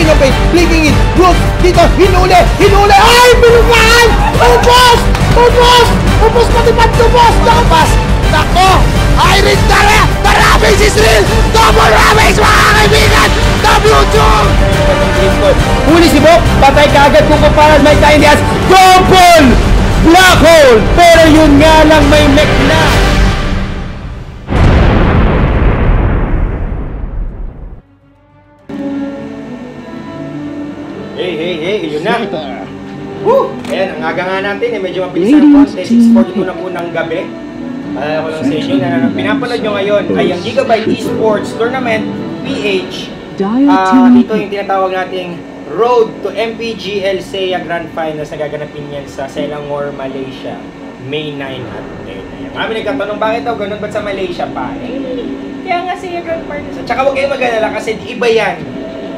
King of Pain, blinking in, Brooks, dito, hinuli, ay, binugaan! Ubos! Pati pantubos! Nakapas! Nako! Iron Tara! Maraming sisril! Double Ravage, mga kaibigan! W2! Huli si Bo, patay kaagad kung kumparas may Tiny Diaz. Double! Black Hole! Pero yun nga lang may mech na! Hey, yun na! Woo! Ayan, ang aga nga natin, medyo mabilis ang konti, 6:42 na po ng gabi. Ko lang sa inyo na pinapanood nyo ngayon ay ang Gigabyte Esports Tournament PH. Ito yung tinatawag nating Road to MPGL SEA Grand Finals na gaganapin yan sa Selangor, Malaysia, May 9 at 10. Marami nagkatanong, bakit daw ganun? Ba't sa Malaysia pa? Kaya nga SEA Grand Finals. At saka huwag kayong mag-alala kasi iba yan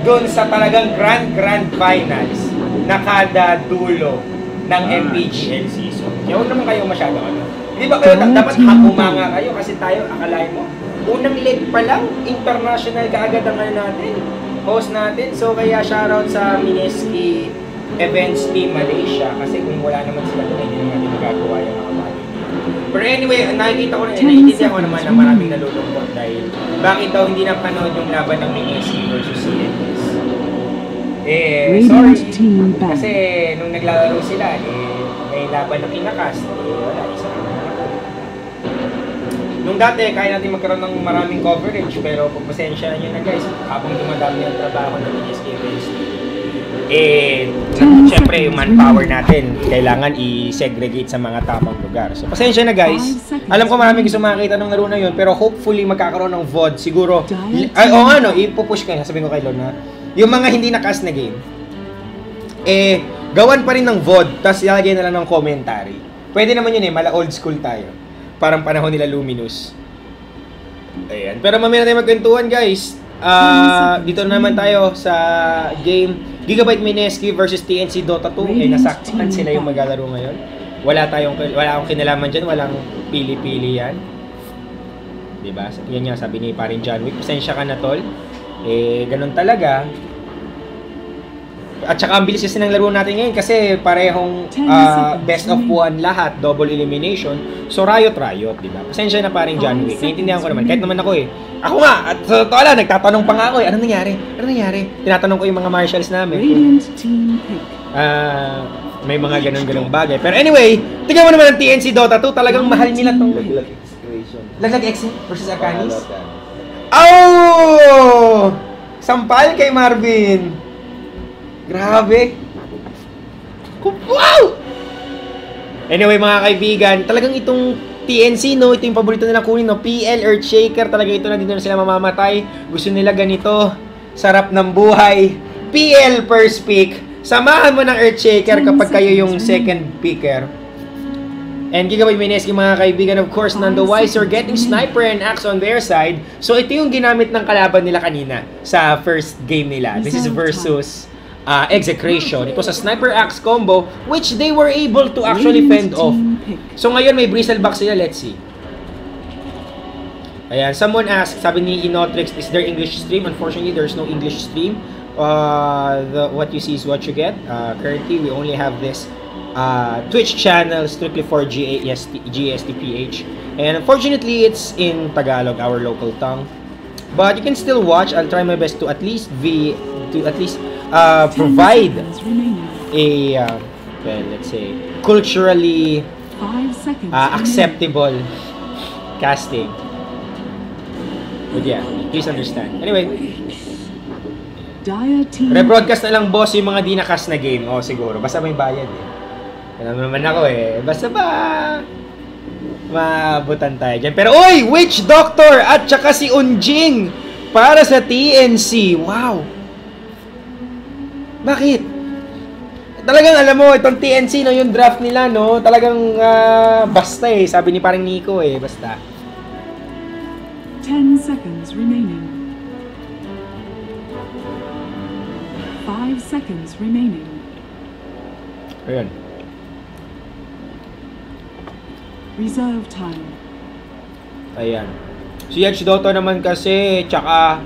doon sa talagang Grand Finals na kada dulo ng MPGL season. Kaya huwag naman kayo masyado Hindi ba kayo dapat humanga kayo kasi tayo, akalain mo, unang leg pa lang, international kaagad ang natin, host natin. So kaya shoutout sa Mineski Events Team Malaysia kasi kung wala naman sila doon, hindi naman magagawa yung mga bagay. Pero anyway, nakikita ko na, naiintindihan ko naman na maraming nalulungkot dahil bakit daw hindi napanood yung laban ng Mineski versus CNS. Sorry, kasi nung naglalaro sila, may laban na kinakas, wala, isa na. Nung dati, kaya natin magkaroon ng maraming coverage, pero pagpasensya na nyo na guys, habang dumadami ang trabaho ng MSK Events, syempre yung manpower natin, kailangan i-segregate sa mga tamang lugar. So, pasensya na guys. Alam ko maraming gusto makakita ng laro na yun, pero hopefully magkakaroon ng VOD. Siguro, ipupush kayo, sabihin ko kay Lon na, yung mga hindi nakas na game, gawan pa rin ng VOD, tapos ilalagay na lang ng commentary. Pwede naman yun mala old school tayo. Parang panahon nila Luminous. Ayan. Pero mamaya na tayo magkwentuhan guys. Dito na naman tayo sa game Gigabyte Mineski versus TNC Dota 2. Nasaktan sila yung maglalaro ngayon. Wala akong kinalaman dyan. Walang pili-pili yan. Diba? Yan nga sabi ni paring John Wick. Pasensya ka na tol. Ganun talaga. At saka ang bilis kasi ng laro natin ngayon kasi parehong best of one lahat, double elimination. So riot, di ba? Pasensya na paring John Wick. Naiintindihan ko naman. Kahit naman ako Ako nga, at sa totoo lang, nagtatanong pa nga ako Anong nangyari? Tinatanong ko yung mga marshals namin. May mga ganun-ganung bagay. Pero anyway, tingnan mo naman ang TNC Dota 2. Talagang mahal nila tong Laglag X versus Akanis. Oh! Sampal kay Marvin. Grabe! Wow! Anyway mga kaibigan, talagang itong TNC, ito yung paborito nila kunin, PL Earthshaker, talaga ito na dito na sila mamamatay. Gusto nila ganito, sarap ng buhay. PL first pick, samahan mo ng Earthshaker kapag kayo yung second picker. And Gigabyte Mineski mga kaibigan, of course, Nando Weiser getting sniper and axe on their side. So ito yung ginamit ng kalaban nila kanina sa first game nila. This is versus Execration. Ito sa Sniper Axe combo which they were able to actually fend off. So ngayon may Bristleback sila, let's see. Ayan, someone asked, sabi ni Inotrix, is there English stream? Unfortunately, there's no English stream. What you see is what you get. Currently, we only have this Twitch channel strictly for GSTPH. And unfortunately, it's in Tagalog, our local tongue. But you can still watch. I'll try my best to at least provide a well, let's say culturally acceptable casting. But yeah, please understand. Anyway, rebroadcast na lang boss yung mga di nakas na game. Oh, siguro basta may bayad Alam naman ako basta ba maabutan tayo dyan. Pero oy, Witch Doctor at saka si Unjing para sa TNC. Wow. Bakit? Talagang alam mo, itong TNC, yung draft nila, talagang basta sabi ni parang Nico basta. 10 seconds remaining. 5 seconds remaining. Ayan. Reserve time. Ayan. Si Edge Dota naman kasi, tsaka,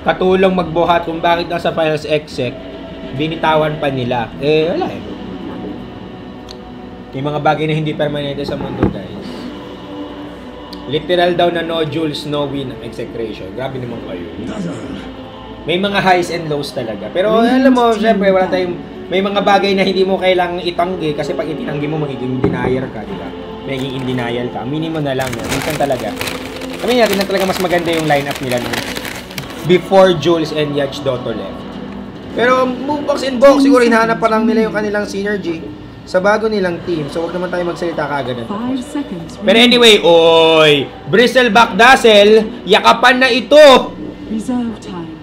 katulong magbuhat kung bakit nasa finals exec, binitawan pa nila. Eh, wala eh. May mga bagay na hindi permanente sa mundo, guys. Literal daw na no Jules, no win ang execration. Grabe naman kayo. May mga highs and lows talaga. Pero alam mo, syempre, wala tayong... May mga bagay na hindi mo kailangang itanggi kasi pag itinanggi mo, magiging denier ka, di ba? Magiging in denial ka. Minimum na lang yan. Minsan talaga. Kami natin na talaga mas maganda yung lineup nila nung before Jules and Yach Dotto left. Pero move box and box, siguro hinahanap pa lang nila yung kanilang synergy sa bago nilang team. So, wag naman tayo magsalita kaagad. 5 seconds. Pero anyway, oy! Bristleback Dazzle, yakapan na ito! Reserve time.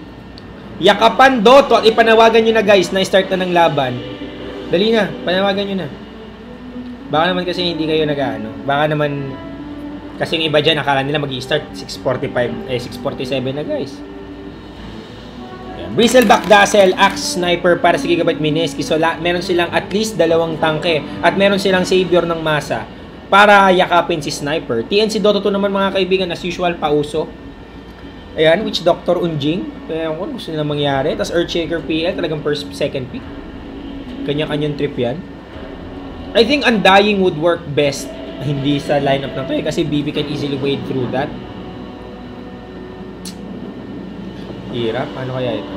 Yakapan Dotto at ipanawagan nyo na guys na start na ng laban. Dali na, panawagan nyo na. Baka naman kasi hindi kayo nag-ano. Baka naman kasi yung iba dyan akala nila mag-i-start 6:45, 6:47 na guys. Bristleback Dazzle, Axe Sniper para sa Gigabyte Mineski. So meron silang at least 2 tangke at meron silang savior ng masa para yakapin si Sniper. TNC Dotto 2 naman mga kaibigan, as usual, pauso. Ayan, Witch Doctor Unjing. Kaya kung gusto nila mangyari. Tapos Earthshaker PL, talagang first, second pick. Kanya-kanyang trip yan. I think Undying would work best hindi sa lineup na to kasi BB can easily wade through that. Hirap. Ano kaya ito?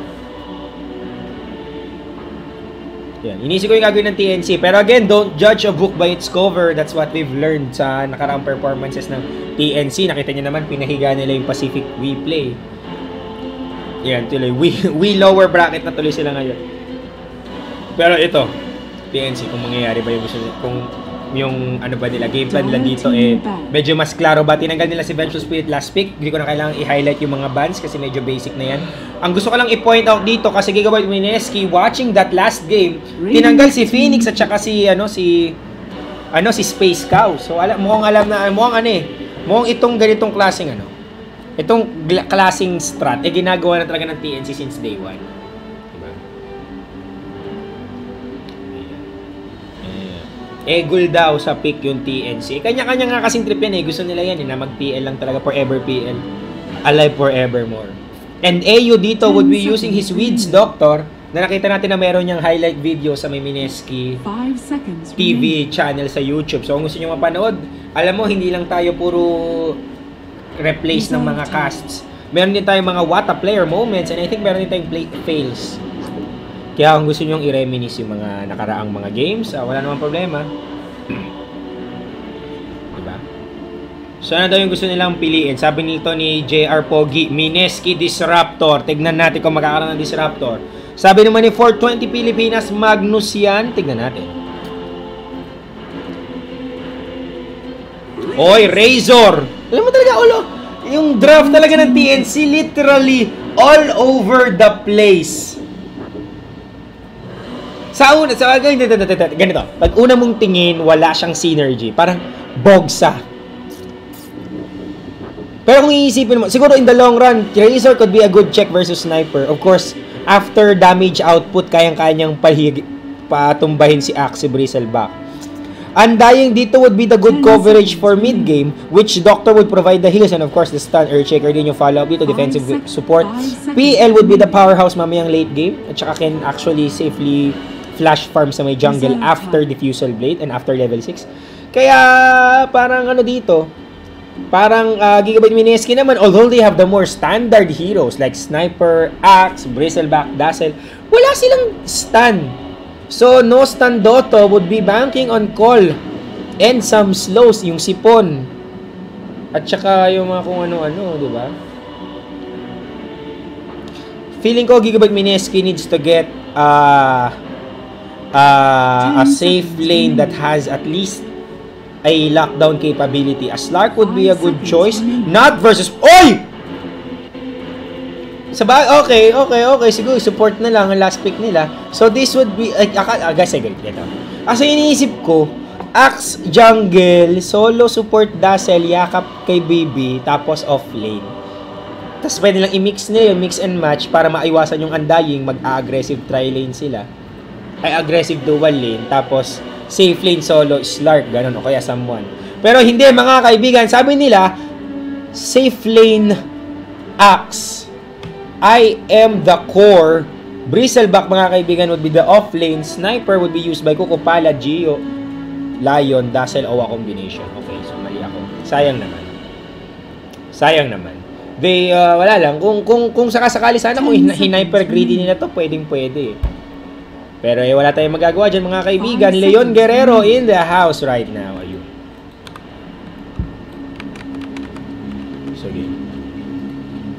Yan. Inisip ko yung gagawin ng TNC. Pero again, don't judge a book by its cover. That's what we've learned sa nakaraang performances ng TNC. Nakita niyo naman, pinahiga nila yung Pacific We Play. Yan, tuloy. We lower bracket na tuloy sila ngayon. Pero ito, TNC, kung mangyayari ba yung gusto nila, kung yung ano ba nila, game plan nila dito medyo mas klaro ba. Tinanggal nila si Vengeful Spirit last pick. Hindi ko na kailangang i-highlight yung mga bans kasi medyo basic na yan. Ang gusto ko lang i-point out dito kasi Gigabyte Mineski watching that last game, tinanggal si Phoenix at saka si Space Cow. So mukhang itong ganitong klaseng itong klaseng strat ginagawa na talaga ng TNC since day 1. Egul daw sa pick yung TNC. Kanya-kanya nga kasing trip yan Gusto nila yan na mag-PL lang talaga. Forever PL. Alive forevermore. And AU dito would be using his Weeds Doctor na nakita natin na meron niyang highlight video sa may Mineski TV channel sa YouTube. So kung gusto nyo mapanood, alam mo, hindi lang tayo puro replace ng mga casts. Meron din tayong mga what a player moments and I think meron din tayong fails. Kaya kung gusto nyo i-reminisce yung mga nakaraang mga games, wala namang problema. Diba? So, ano daw yung gusto nilang piliin? Sabi nito ni JR Pogi, Mineski Disruptor. Tignan natin kung magkakaroon ng Disruptor. Sabi naman ni 420 Pilipinas, Magnus yan. Tignan natin. Oy, Razor! Alam mo talaga, yung draft talaga ng TNC, literally all over the place. Ganito. Pag una mong tingin, wala siyang synergy. Parang bogsa. Pero kung iisipin mo, siguro in the long run, Razor could be a good check versus Sniper. Of course, after damage output, kayang-kayang patumbahin si Axe Bristleback. Undying dito would be the good coverage for mid-game, which Doctor would provide the heals and of course the stun. Earthshaker din yung follow-up dito, defensive support. PL would be the powerhouse mamayang late game at saka can actually safely flash farm sa may jungle after Diffusal Blade and after level 6. Kaya parang dito, parang Gigabyte Mineski naman, although they have the more standard heroes like Sniper, Axe, Bristleback, Dazzle, wala silang stun. So no stun Dotto would be banking on call and some slows, yung sipon. At saka yung mga kung ano-ano, di ba? Feeling ko Gigabyte Mineski needs to get a safe lane that has at least a lockdown capability. A Slark would be a good choice. Not versus... Oy! Okay. Siguro, support na lang ang last pick nila. So, this would be... guys, I agree. Ito. Kasi iniisip ko, Axe, jungle, solo support Dazzle, yakap kay BB, tapos off lane. Tapos pwede lang i-mix nila yung mix and match para maiwasan yung Undying, mag-aggressive tri-lane sila. Ay aggressive dual lane, tapos safe lane solo, Slark, ganun, o kaya someone. Pero hindi, mga kaibigan, sabi nila, safe lane Axe. I am the core. Bristleback, mga kaibigan, would be the off-lane. Sniper would be used by Kukupala, Gio, Lion, Dazzle, Owa combination. Okay, so mali ako. Sayang naman. Sayang naman. They, wala lang. Kung sakasakali sana, kung hiniper greedy nila to, pwedeng-pwede. Pero wala tayong magagawa dyan, mga kaibigan. Leon Guerrero in the house right now. Ayun. Sige.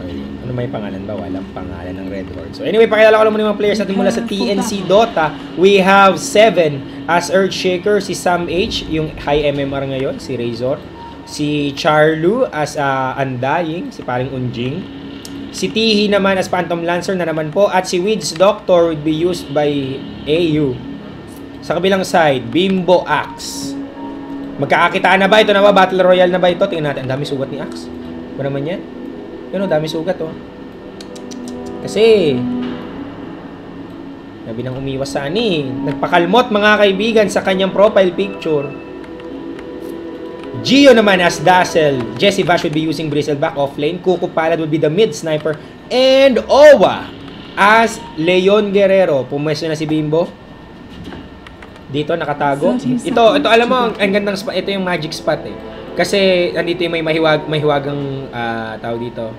Ayun. Ano may pangalan ba? Walang pangalan ng Red Horde. So anyway, pakilala ko lang muna yung mga players natin mula sa TNC Dota. We have 7 as Earthshaker, si Sam H, yung high MMR ngayon, si Razor. Si Charlu as Undying, si paring Unjing. Si Tihi naman as Phantom Lancer na naman po. At si Weeds Doctor would be used by AU. Sa kabilang side, Bimbo Axe. Magkakakitaan na ba? Ito na ba? Battle Royale na ba ito? Tingnan natin. Ang dami sugat ni Axe. Ano naman yan? Yun o, dami sugat o. Kasi sabi nang umiwas sa ani. Nagpakalmot, mga kaibigan, sa kanyang profile picture. Gio naman as Dazzle. Jesse Bash would be using Bristleback offlane. Kuko Palad would be the mid sniper. And Owa as Leon Guerrero. Pumwesto na si Bimbo. Dito nakatago. Ito alam mo, ang gandang spot. Ito yung magic spot eh. Kasi nandito yung may mahiwagang tawag dito.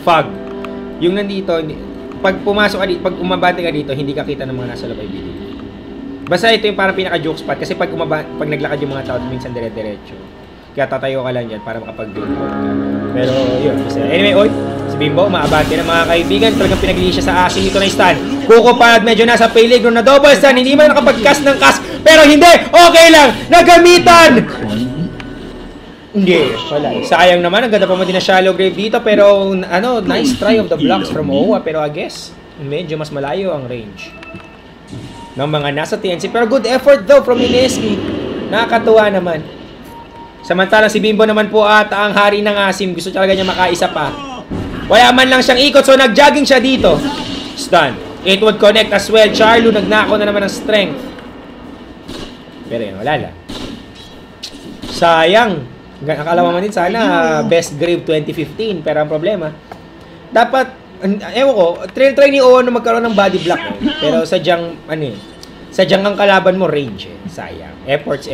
Fog. Yung nandito, pag pumasok ka dito, pag umabante ka dito, hindi ka kita ng mga nasa labay video. Basta ito yung parang pinaka-joke spot kasi pag naglakad yung mga tao, minsan dire-diretso. Kaya tatayo ka lang dyan para makapag-build out ka. Pero yun. Anyway, oy, si Bimbo, maabante na mga kaibigan. Talagang pinagli siya sa asin dito na stun. Kuko Palad medyo nasa peligro na double stun. Hindi man nakapag-cast ng cast. Pero hindi! Okay lang! Nagamitan! Hindi, wala. Sayang naman, ang ganda pa mo din na shallow grave dito. Pero nice try of the blocks from Owa. Pero I guess, medyo mas malayo ang range ng mga nasa TNC. Pero good effort though from Mineski. Nakakatuwa naman. Samantalang si Bimbo naman po ata ang hari ng asim. Gusto talaga niya makaisa pa. Wala man lang siyang ikot. So nag-jogging siya dito. Stun. It would connect as well. Charlu nagnako na naman ng strength. Pero yun, wala lang. Sayang. Akala mo man din sana best grave 2015. Pero ang problema, dapat ewan ko, try ni Owa na magkaroon ng body block eh. Pero sadyang sadyang ang kalaban mo range eh. Sayang. Efforts.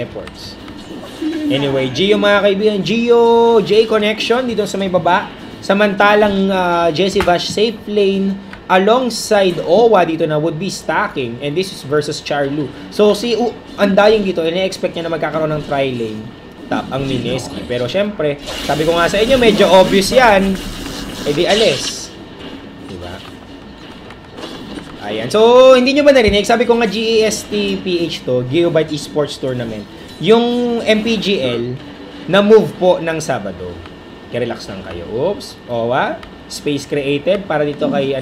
Anyway, Gio mga kaibigan, Gio J connection dito sa may baba. Samantalang Jesse Bash safe lane alongside Owa dito na would be stacking, and this is versus Charlu. So si Undying dito, ina-expect niya na magkakaroon ng tri lane top ang Mineski. Pero syempre, sabi ko nga sa inyo, medyo obvious yan. Eh di alis. Diba? Ayan. So, hindi nyo ba narinig? Sabi ko nga GEST PH to, Gigabyte Esports Tournament. Yung MPGL, na-move po ng Sabado. Kaya relax lang kayo. Oops. Owa. Space created para dito kay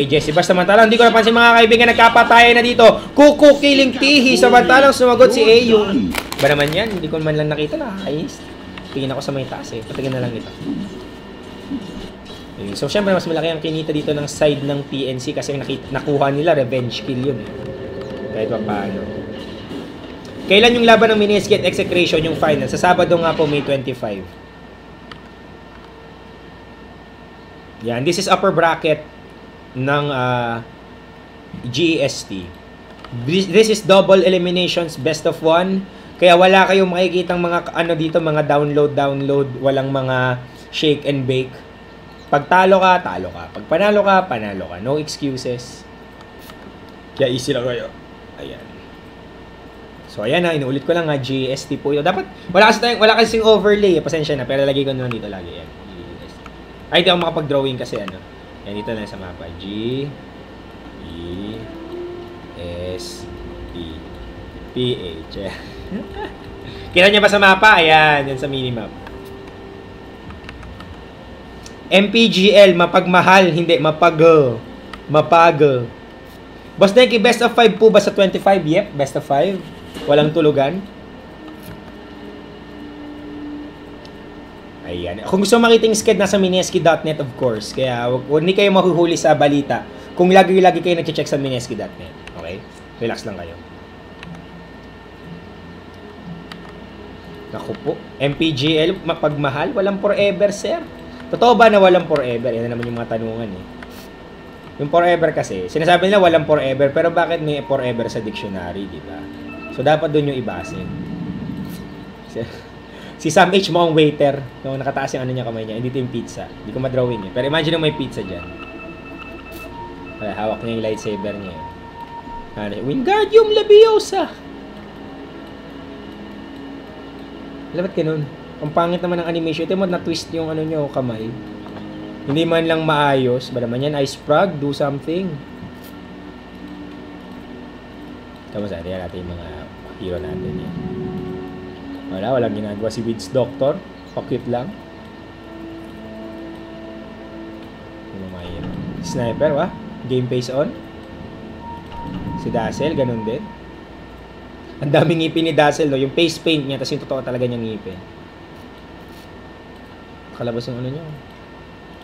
Jesse Bash. Samantalang, hindi ko napansin mga kaibigan, nagkapatayan na dito. Kuku killing Tihi. Samantalang, sumagot si AU. Ba naman yan? Hindi ko man lang nakita. Nakakais. Tingin ako sa may taas eh. Patingin na lang ito. Okay. So, syempre, mas malaki ang kinita dito ng side ng TNC kasi nakuha nila revenge kill yun eh. Kahit pa paano. Kailan yung laban ng Mineski at Execration yung final? Sa Sabado nga po, May 25. Yan. This is upper bracket ng GEST. This is double eliminations, best of 1. Kaya wala kayong makikitang mga dito, mga download, walang mga shake and bake. Pag talo ka, talo ka. Pag panalo ka, panalo ka. No excuses. Kaya easy lang kayo. Ayan. So ayan na, inuulit ko lang GST po ito. Dapat wala kasing overlay, pasensya na, pero lagay ko na dito lagi yan. Ay, hindi ako makapag-drawing kasi yan dito na sa mapa. G E S T P H. Kita niya ba sa mapa? Ayan, yan sa minimap. MPGL, mapagmahal, hindi, mapag. Boss Denki, best of 5 po ba sa 25? Yep, best of 5. Walang tulugan. Ayan. Kung gusto makita yung sked, nasa mineski.net of course. Kaya hindi kayo mahuhuli sa balita kung lagi kayo nag-check sa mineski.net. Okay? Relax lang kayo. Naku po. MPGL, mapagmahal. Walang forever, sir. Totoo ba na walang forever? Yan na naman yung mga tanungan eh. Yung forever kasi, sinasabi nila walang forever, pero bakit may forever sa dictionary, di ba? So, dapat doon yung ibasin. Si Sam H. mo ang waiter, nung nakataas yung ano niya kamay niya, hindi ito yung pizza. Hindi ko madrawin eh. Pero imagine may pizza dyan. Hawak niya yung lightsaber niya eh. Wingardium Leviosa! Alam ba't ganun? Ang pangit naman ng animation. Ito mo na-twist yung ano nyo, kamay. Hindi man lang maayos. Ba naman yan, Ice Frog, do something. Kamusta? Tingnan natin yung mga hero natin yan. Walang ginagawa si Witch Doctor. Pa-cute lang. Yung mga hero. Sniper, game face on. Si Dazzle, ganun din. Ang daming ngipin ni Dazzle, no? Yung face paint niya, tapos yung totoo talaga niyang ngipin. Kalabas yung ano niya.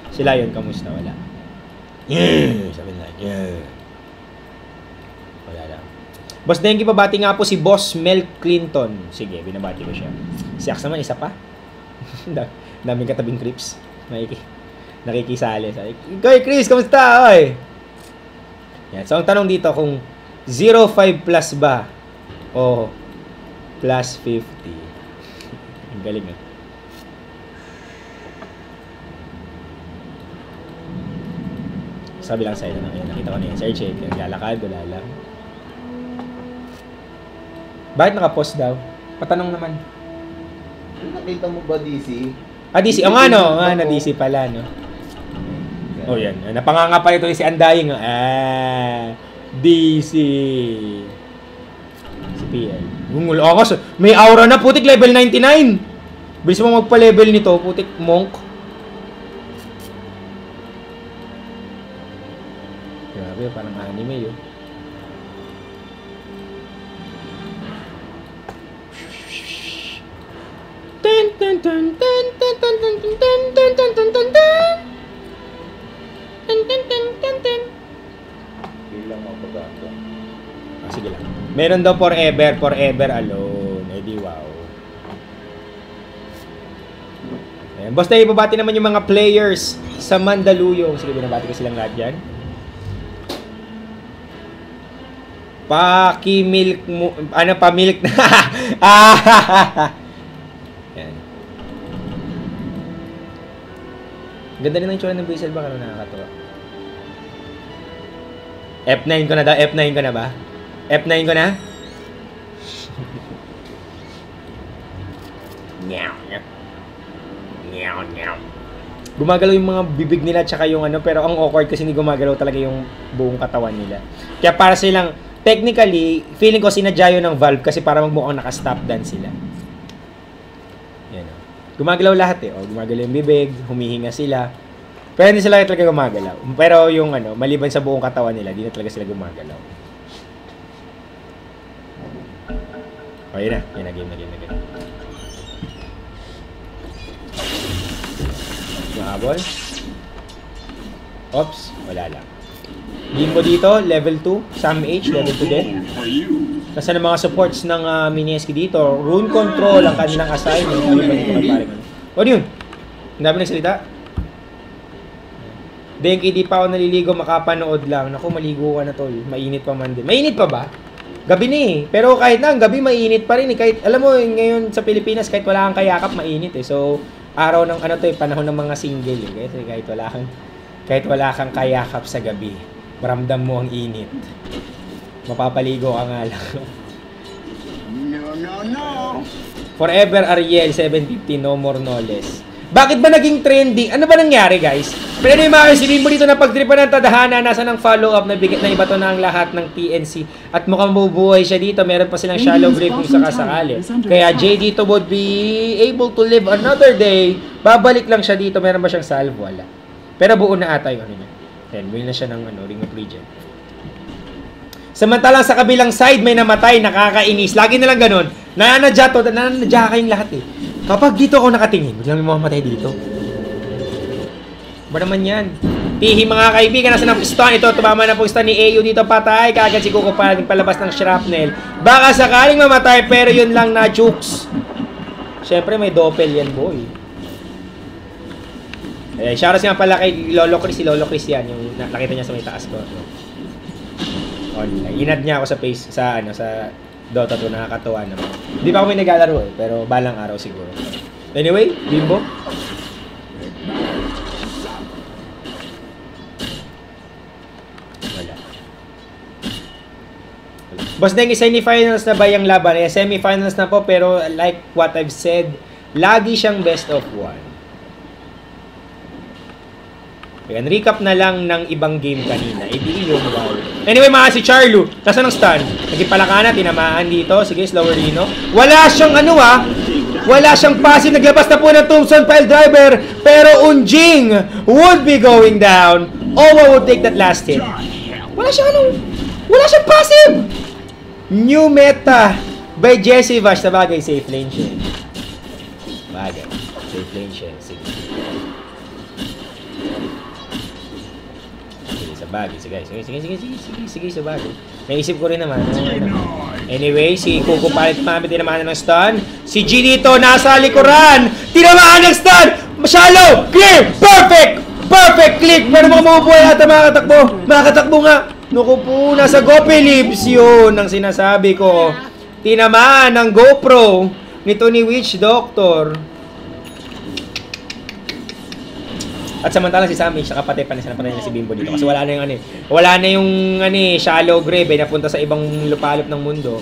Si Lion, kamusta? Wala. Sabi na, wala lang. Boss Dengue, pabati nga po si Boss Mel Clinton. Sige, binabati ko siya. Si Ax naman, isa pa. Daming katabing creeps. Nakikisali. Goy, Chris, kamusta? Oy! Yan. So, ang tanong dito kung 0.5 plus ba o plus 50. Ang galing eh. Sabi lang sa'yo na ngayon. Nakita ko na yung search eh. Naglalakad, wala lang. Bakit naka-post daw? Patanong naman. Nakita mo ba DC? DC. O nga no. Na DC pala no. Oh yan. Napanganga pa ito si Andaying. DC. Si PL. Gungul. May aura na. Putik level 99. Bilis mo magpa-level nito. Putik monk. Grabe. Parang anime yun. Bilang mga pagkato. Sige lang. Meron daw forever alone. Eh di wow. Ayan. Boss tayo, ibabati naman yung mga players sa Mandaluyong. Sige, binabati ko silang lahat dyan. Paki-milk mo. Ano pa, milk na? Yan. Ganda rin ang tsura ng Basil ba? Ano nakakatawa? F9 ko na daw. F9 ko na ba? F9 ko na? Nyaw. Nyaw, nyaw. Gumagalaw yung mga bibig nila tsaka yung ano, pero ang awkward kasi hindi gumagalaw talaga yung buong katawan nila. Kaya para silang, technically, feeling ko sinadya yun ng Valve kasi para magmukhang naka-stop dance sila. Yan o. Gumagalaw lahat eh. O, gumagalaw yung bibig, humihinga sila. Pero hindi sila talaga gumagalaw. Pero yung ano, maliban sa buong katawan nila, hindi na talaga sila gumagalaw. O, yun na. Yun na, game na. Mahabol. Oops, wala lang. Gimbo dito, level 2. Sam H, level 2 din. Kasi ng mga supports ng Mineski dito, Rune Control ang kanilang assignment. O yun, ang dami nagsalita. Denki, di pa ako naliligo, makapanood lang. Naku, maligo ka na tol. Mainit pa man din. Mainit pa ba? Gabi na eh. Pero kahit na, gabi mainit pa rin eh. Kahit, alam mo, ngayon sa Pilipinas, kahit wala kang kayakap, mainit eh. So, araw ng ano to eh, panahon ng mga single eh. Kasi kahit wala kang kayakap sa gabi, maramdam mo ang init. Mapapaligo ka nga lang. No. Forever Ariel 750, no more no less. Bakit ba naging trending? Ano ba nangyari guys? Pero yung mga si Bimbo dito na pagtripan ng tadhana, nasa ng follow-up na bigat na iba to na ang lahat ng TNC. At mukhang bubuhay siya dito. Meron pa silang shallow grave kung sakasakali. Kaya Jay dito would be able to live another day. Babalik lang siya dito. Meron ba siyang salve? Wala. Pero buo na ata yung ano niya. Then, win na siya ng Ring of Regen. Samantalang sa kabilang side may namatay, nakakainis. Lagi na lang ganun. Nananadya kayong lahat eh. Kapag dito ako nakatingin, biglang may mamatay dito. Ba naman yan? Tihi mga kaibigan, nasa ng piston. Ito, tumama na po piston ni AU dito, patay. Kagad si Kuko pa palabas ng shrapnel. Baka sakaling mamatay, pero yun lang na jukes. Siyempre may doppel yan boy. Shoutout nga pala kay Lolo Chris. Si Lolo Chris yan. Yung nakita niya sa may taas ko. Online. Inad niya ako sa face, sa Dota 2. Nakakatuwa naman. Hindi pa ako may naglalaro eh. Pero balang araw siguro. Anyway, Bimbo. Wala. Boss Dengi, semifinals na ba yung laban? Semifinals na po, pero like what I've said, lagi siyang best of 1. Ayan, recap na lang ng ibang game kanina. Yung wow. Anyway, mga si Charlo, nasa ng stun? Nagipalakana, tinamaan dito. Sige, slower Rino. Wala siyang wala siyang passive. Naglabas na po ng Tombstone Pile Driver. Pero Unjing would be going down. Owa would take that last hit. Wala siyang passive. New meta by Jesse Vash. Sabagay, safe lane siya. Bagay, safe lane siya. Sige. Bagay, sige, sa bagay. Naisip ko rin naman. Anyway, si Kuko palit mami, tinamaan na ng stun. Si G dito, nasa likuran. Tinamaan ng stun. Shallow, clear, perfect click. Pero mga mabubuhay ata makakatakbo nga. Naku po, nasa Gopi Lips yun ang sinasabi ko. Tinamaan ng GoPro nito ni Witch Doctor. At samantalang si Sammy, siya kapatid pa na si Bimbo dito. Kasi wala na yung shallow grave, napunta sa ibang lupalop ng mundo.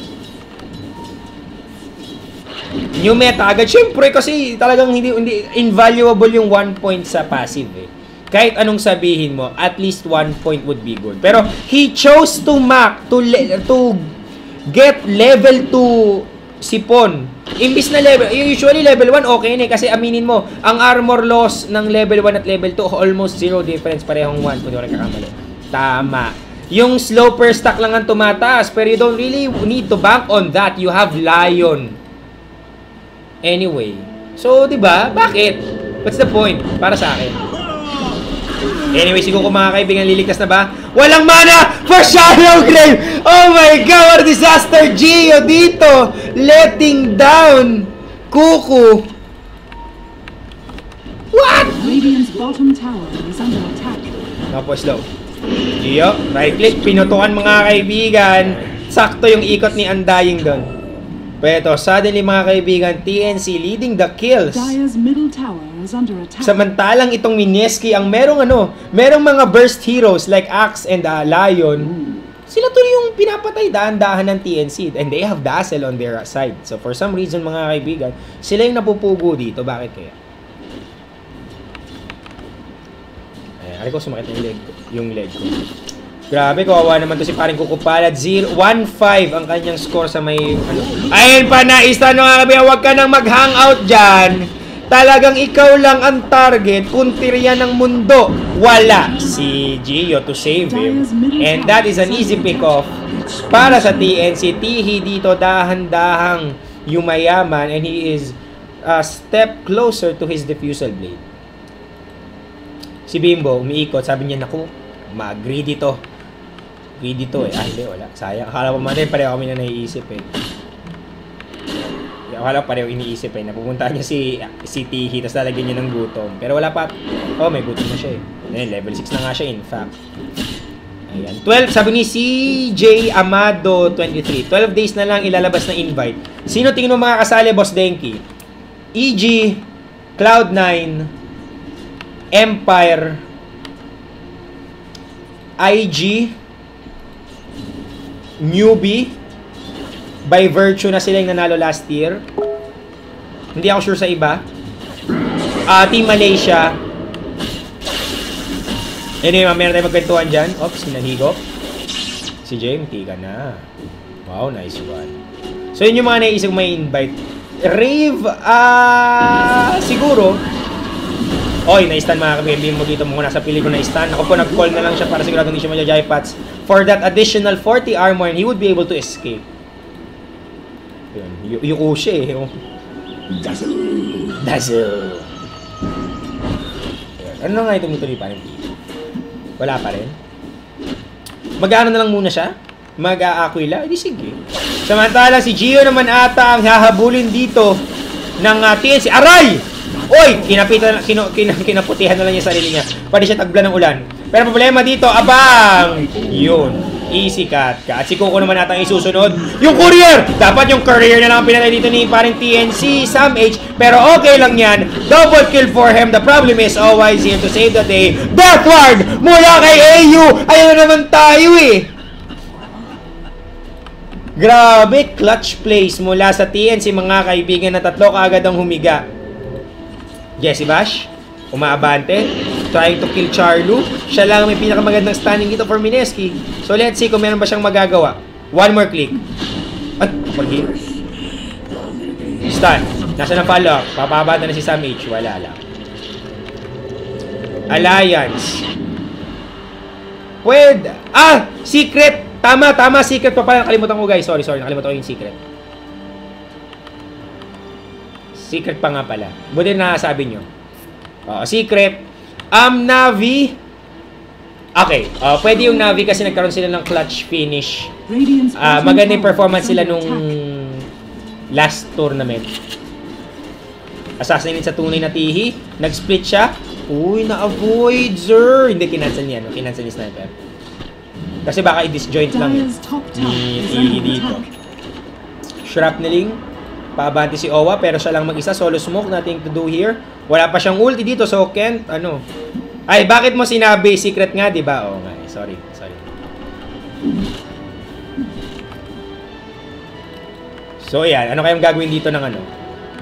New meta agad. Siyempre kasi talagang hindi invaluable yung 1 point sa passive eh. Kahit anong sabihin mo, at least 1 point would be good. Pero he chose to get level 2 sipon. Imbis na usually level 1 okay na kasi aminin mo, ang armor loss ng level 1 at level 2 almost zero difference, parehong 1 kung di ko nagkakamali. Tama. Yung slow per stack lang ang tumataas, pero you don't really need to bank on that. You have Lion. Anyway. So, di ba? Bakit? What's the point? Para sa akin. Anyway, siguro mga kaibigan, liligtas na ba? Walang mana for Shallow Grave! Oh my God! What a disaster! Gio dito! Letting down Kuku! What? Radiant's bottom tower is under attack. Tapos low. Gio, right click. Pinutukan mga kaibigan. Sakto yung ikot ni Undying doon. Pero suddenly mga kaibigan, TNC leading the kills. Dire's middle tower is under attack. Samantalang itong Mineski ang merong mga burst heroes like Axe and Lion. Sila tuloy yung pinapatay dahan-dahan ng TNC and they have Dazzle on their side. So for some reason mga kaibigan, sila yung napupugo dito. Bakit kaya? Ayan, ko sumakit yung leg ko. Grabe, kawawa naman to si paring Kukupalad. 1-5 ang kanyang score sa may Ayun pa, naista nga kami. Huwag ka nang mag-hangout dyan. Talagang ikaw lang ang target. Puntirya ng mundo. Wala si Gio to save him. And that is an easy pick-off para sa TNC. Tihi dito dahan-dahang yumayaman and he is a step closer to his diffusal blade. Si Bimbo, umiikot. Sabi niya, naku, mag-greedy to. Greedy to eh. Hindi, wala. Sayang. Akala ko man pareho kami na naiisip eh. Akala ko pareho iniisip eh. Napupuntahan niya si Tihi, tapos lalagyan niya ng gutom. Pero wala pa. Oh, may gutom na siya eh. Level 6 na nga siya in fact. Ayan. 12, sabi ni CJ Amado 23. 12 days na lang ilalabas na invite. Sino tingin mo mga kasali, Boss Denki? EG, Cloud9, Empire, IG, Newbie, by virtue na sila yung nanalo last year. Hindi ako sure sa iba. Team Malaysia. Anyway, meron tayo magkwentuhan dyan. Oops, sinahigop. Si James, tika na. Wow, nice one. So, yun yung mga naisip may invite. Rave, siguro. Oy, na-stun mga kabibim mo dito muna sa pili ko na-stun. Ako po nag-call na lang siya para sigurado hindi siya mag-jai pats for that additional 40 armor and he would be able to escape. Yun, yuko siya eh. Dazzle. Ano nga itong ito pa rin? Wala pa rin. Mag-ano na lang muna siya? Mag-a-aquila? Hindi sige. Samantala si Gio naman ata ang hahabulin dito ng TNC. Aray! Oy! Kinaputihan na lang niya sarili niya. Pwede siya tagbulan ng ulan. Pero problema dito, abang! Yun. Easy cut ka. At si Coco naman natang isusunod. Yung courier! Dapat yung courier na lang ang pinatay dito ni paring TNC, Sam H. Pero okay lang yan. Double kill for him. The problem is, Owa is here to save the day. Deathward! Mula kay AU! Ayun na naman tayo eh! Grabe, clutch plays mula sa TNC mga kaibigan na tatlo kaagad ang humiga. Jesse Bash, umaabante, trying to kill Charlu. Siya lang may pinakamagandang stunning dito for Mineski. So let's see kung meron ba siyang magagawa. One more click. At, pag-hit. Stun. Nasa na follow-up. Papabata na si Sam H. Wala lang. Alliance. Pwede. Ah! Secret! Tama, secret pa pala. Nakalimutan ko guys. Sorry, nakalimutan ko yung secret. Secret pa nga pala. Buti na sabi nyo. Secret. Navi. Okay. Pwede yung Navi kasi nagkaroon sila ng clutch finish. Maganda yung performance sila nung last tournament. Assassinate sa tunay na tihi. Nag-split siya. Uy, na-avoid, sir. Hindi, kinancel niya. No? Kinancel ni Sniper. Kasi baka i-disjoint lang ni tihi dito. Shrapneling. Paabante si Owa pero siya lang mag-isa. Solo smoke. Nothing to do here. Wala pa siyang ulti dito. So, Kent, ano? Ay, bakit mo sinabi? Secret nga, di ba? Oo nga. Sorry. So, yan. Ano kayang gagawin dito ng ano?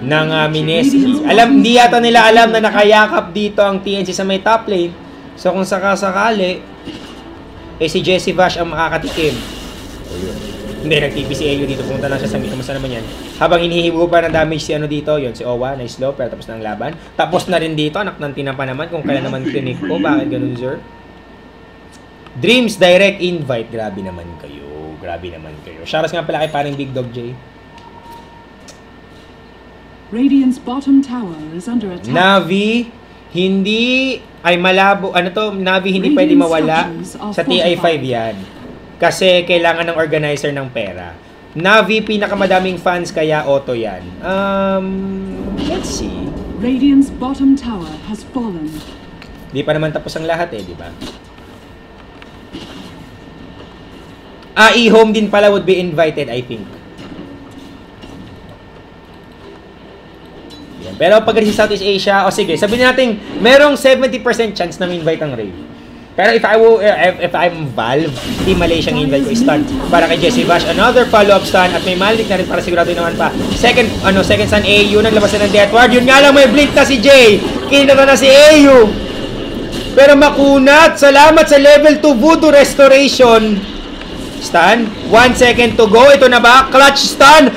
Ng Mineski. Hindi yata nila alam na nakayakap dito ang TNC sa may top lane. So, kung sakasakali, si Jesse Bash ang makakatikim. Hindi, nag-TP si AU dito. Pumunta lang siya sa mid. Kamusta naman yan? Habang hinihibo pa ng damage si ano dito, yun, si Owa, nice low, pero tapos na ang laban. Tapos na rin dito, anak ng tinapa naman kung kailan naman clinic ko. Bakit ganun, sir? Dreams direct invite. Grabe naman kayo. Shoutout nga pala kay paring Big Dog J. Radiant's bottom tower is under attack. Navi, hindi ay malabo. Ano to? Navi hindi pwede mawala sa TI5 yan. Kasi kailangan ng organizer ng pera. Navi, pinakamadaming fans kaya auto yan. Let's see. Radiant's bottom tower has fallen. Di pa naman tapos ang lahat eh, di ba? E-home din pala would be invited, I think. Yan. Pero pag sa Southeast Asia, sige, sabihin natin, merong 70% chance na invite ang Ray. Pero if I'm Valve, Team Malaysia ang invite ko stun para kay Jesse Bash. Another follow-up stun at may Malik na rin para sigurado naman pa. Second stun AU, naglabas na ng Deathward. Yun nga lang, may blink na si Jay. Kinata na si AU. Pero makunat. Salamat sa level 2 Voodoo Restoration. Stun. 1 second to go. Ito na ba? Clutch stun.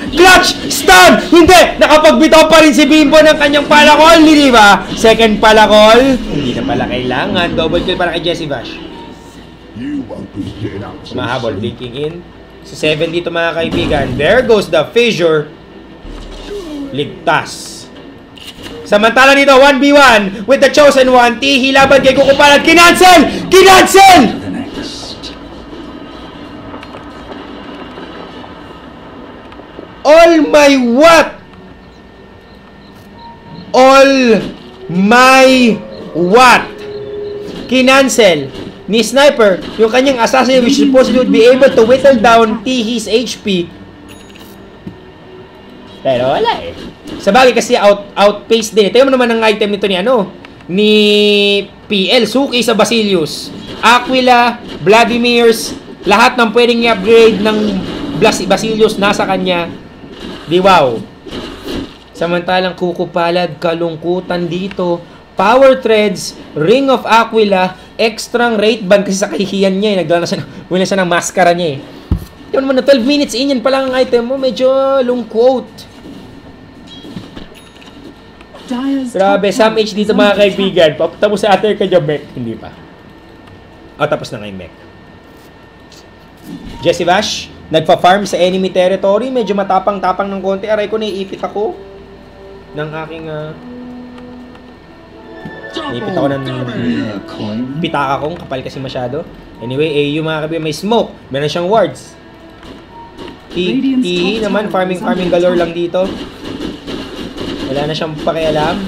Hindi! Nakapagbitaw pa rin si Bimbo ng kanyang palakol. Hindi ba? Second palakol. Hindi na pala kailangan. Double kill para kay Jesse Bash. Mahabol. Blinking in. So 7 dito mga kaibigan. There goes the fissure. Ligtas. Samantala nito 1v1 with the chosen one. Tihi laban kay Kukupalan. Kinancel! All my what? Kinancel ni Sniper yung kanyang assassin which supposedly would be able to whittle down Tihi's HP. Pero wala eh. Sabagay kasi outpace din. Ito naman ang item nito ni PL. Suki sa Basilius. Aquila, Vladimir's, lahat ng pwedeng i-upgrade ng Basilius nasa kanya. Di wow. Samantalang Kukupalad, kalungkutan dito. Power Threads, Ring of Aquila, extrang rate ban kasi sa kahihiyan niya eh. Nagdala na siya ng maskara niya eh. Yun naman na 12 minutes in yan pa lang ang item mo. Medyo lungkot. Grabe, Sam H dito mga kaibigan. Tapos sa atin kayo, mech. Hindi pa. Tapos na nga yung mech. Jesse Bash, nagpa-farm sa enemy territory. Medyo matapang-tapang ng konti. Aray ko, naiipit ako ng aking naiipit ako ng pitaka kong kapal kasi masyado. Anyway, AU mga kaibigan, may smoke. Meron siyang wards. Tihi naman, farming galore lang dito. Wala na siyang pakialam.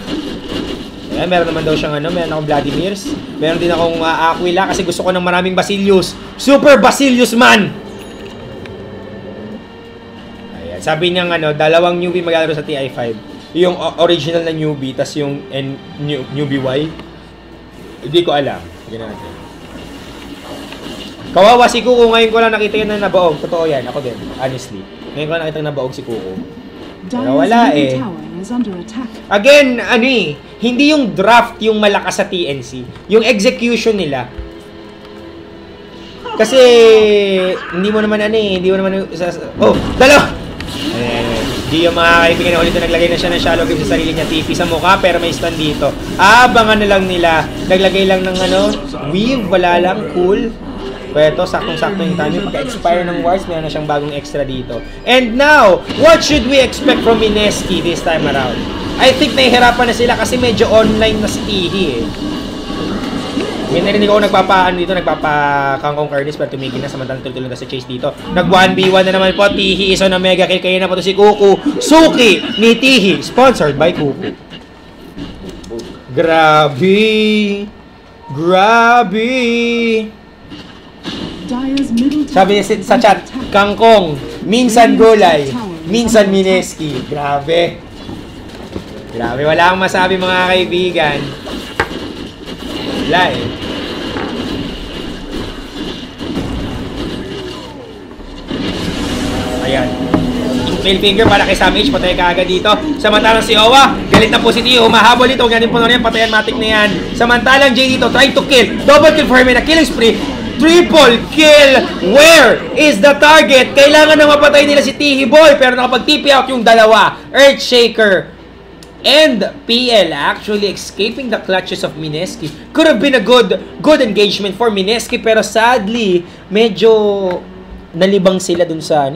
Eh, meron naman daw siyang ano, meron akong Vladimirs. Meron din akong Aquila kasi gusto ko ng maraming Basilius. Super Basilius man! Ayan, sabi niyang ano, dalawang newbie maglalaro sa TI5. Yung original na newbie, tas yung newbie Y. Hindi ko alam. Tignan natin. Kawawa si Kuko, ngayon ko lang nakita yun na nabaog. Totoo yan, ako din, honestly. Ngayon ko lang nakita na nabaog si Kuko. Pero wala eh. Again, ano eh, hindi yung draft yung malakas sa TNC. Yung execution nila. Kasi, hindi mo naman ano eh, hindi mo naman, oh, dalawa! Di yung mga kaibigan na ulit na naglagay na siya ng shallow grip sa sarili niya, TP sa mukha, pero may stun dito. Abangan na lang nila, naglagay lang ng ano, weave, wala lang, cool. Pero ito, saktong-sakto yung timing. Pagka-expire ng wars, meron na siyang bagong extra dito. And now, what should we expect from Mineski this time around? I think nahihirapan na sila kasi medyo online na si Tihi eh. May narinig ako nagpapa-kangkong Curtis pero tumigil na samantalang tuloy-tuloy na sa chase dito. Nag-1v1 na naman po. Tihi, isa na mega kill. Kaya na po ito si Kuku. Suki ni Tihi. Sponsored by Kuku. Grabe. Grabe. Sabi niya sa chat, kangkong, minsan gulay, minsan Mineski. Grabe. Grabe, wala akong masabi mga kaibigan. Wala eh. Ayan. Middle finger para kay Sam H, patay ka agad dito. Samantalang si Owa, galit na po si Tio, humahabol ito, huwag natin puno yan, patayan matik na yan. Samantalang Jay dito, trying to kill, double kill for him, na killing spree. Triple kill! Where is the target? Kailangan na mapatay nila si Tihi Boy pero nakapag-TP out yung dalawa. Earthshaker and PL actually escaping the clutches of Mineski. Could have been a good engagement for Mineski pero sadly, medyo nalibang sila dun sa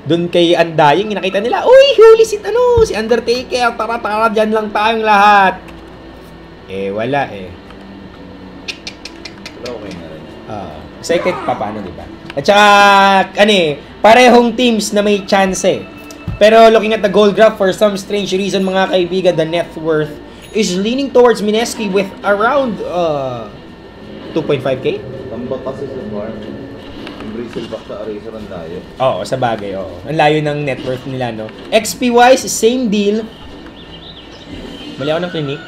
dun kay Undying. Nakita nila, uy, huli si Undertaker. Tara, dyan lang tayong lahat. Eh, wala eh. Okay na rin. Excited pa paano, di ba? At saka, parehong teams na may chance eh. Pero looking at the gold graph, for some strange reason, mga kaibigan, the net worth is leaning towards Mineski with around 2.5k? Tambak kasi sa farm. Yung Bristleback sa Eraser ang layo. Oo, sa bagay, oo. Ang layo ng net worth nila, no? XP-wise, same deal. Mali ako ng clinic.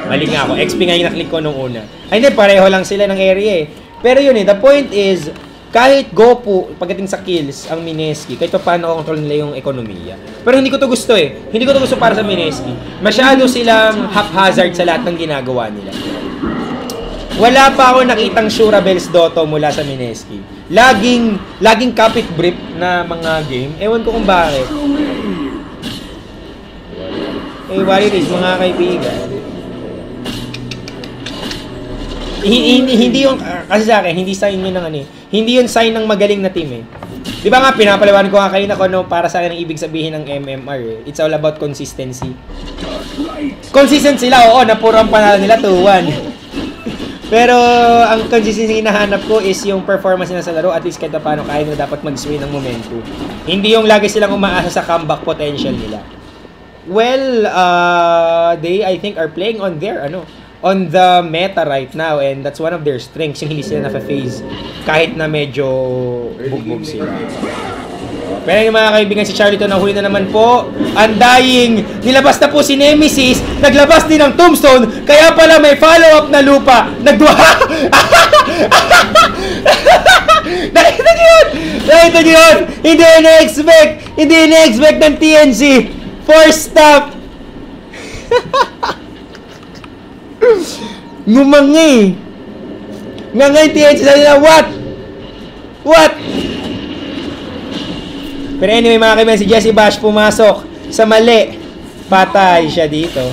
Mali nga ako. XP nga yung naklik ko nung una. Ay, hindi. Pareho lang sila ng area eh. Pero yun the point is, kahit Goku, pagdating sa kills, ang Mineski, kahit pa paano control nila yung ekonomiya. Pero hindi ko to gusto eh. Hindi ko to gusto para sa Mineski. Masyado silang haphazard sa lahat ng ginagawa nila. Wala pa ako nakitang Shurabel's Dotto mula sa Mineski. Laging kapit brief na mga game. Ewan ko kung bakit. What it is, mga kaibigan. Hindi yung, kasi sa akin, hindi sign yun ng hindi yun sign ng magaling na team eh. Di ba nga, pinapaliwan ko nga kanina kung para sa akin ang ibig sabihin ng MMR eh. It's all about consistency. Consistent sila, oo, na puro ang panalo nila 2-1. Pero, ang consistency na hanap ko is yung performance nila sa laro, at least kahit paano kaya nila dapat mag-swing ng momentum. Hindi yung lagi silang umaasa sa comeback potential nila. Well, they, I think, are playing on their, on the meta right now, and that's one of their strengths, yung hindi sila na-phase kahit na medyo bugbog sila. Pero yung mga kaibigan, si Charlito nahuli na naman po. Undying, nilabas na po si Nemesis, naglabas din ng Tombstone, kaya pala may follow-up na lupa. Nakita niyo yun! Nakita niyo yun! Hindi na-expect ng TNC. Force stop! Ngumangay. Ngangay TNC sa nila. What? Pero anyway mga kaibigan, si Jesse Bash pumasok sa mali. Patay siya dito.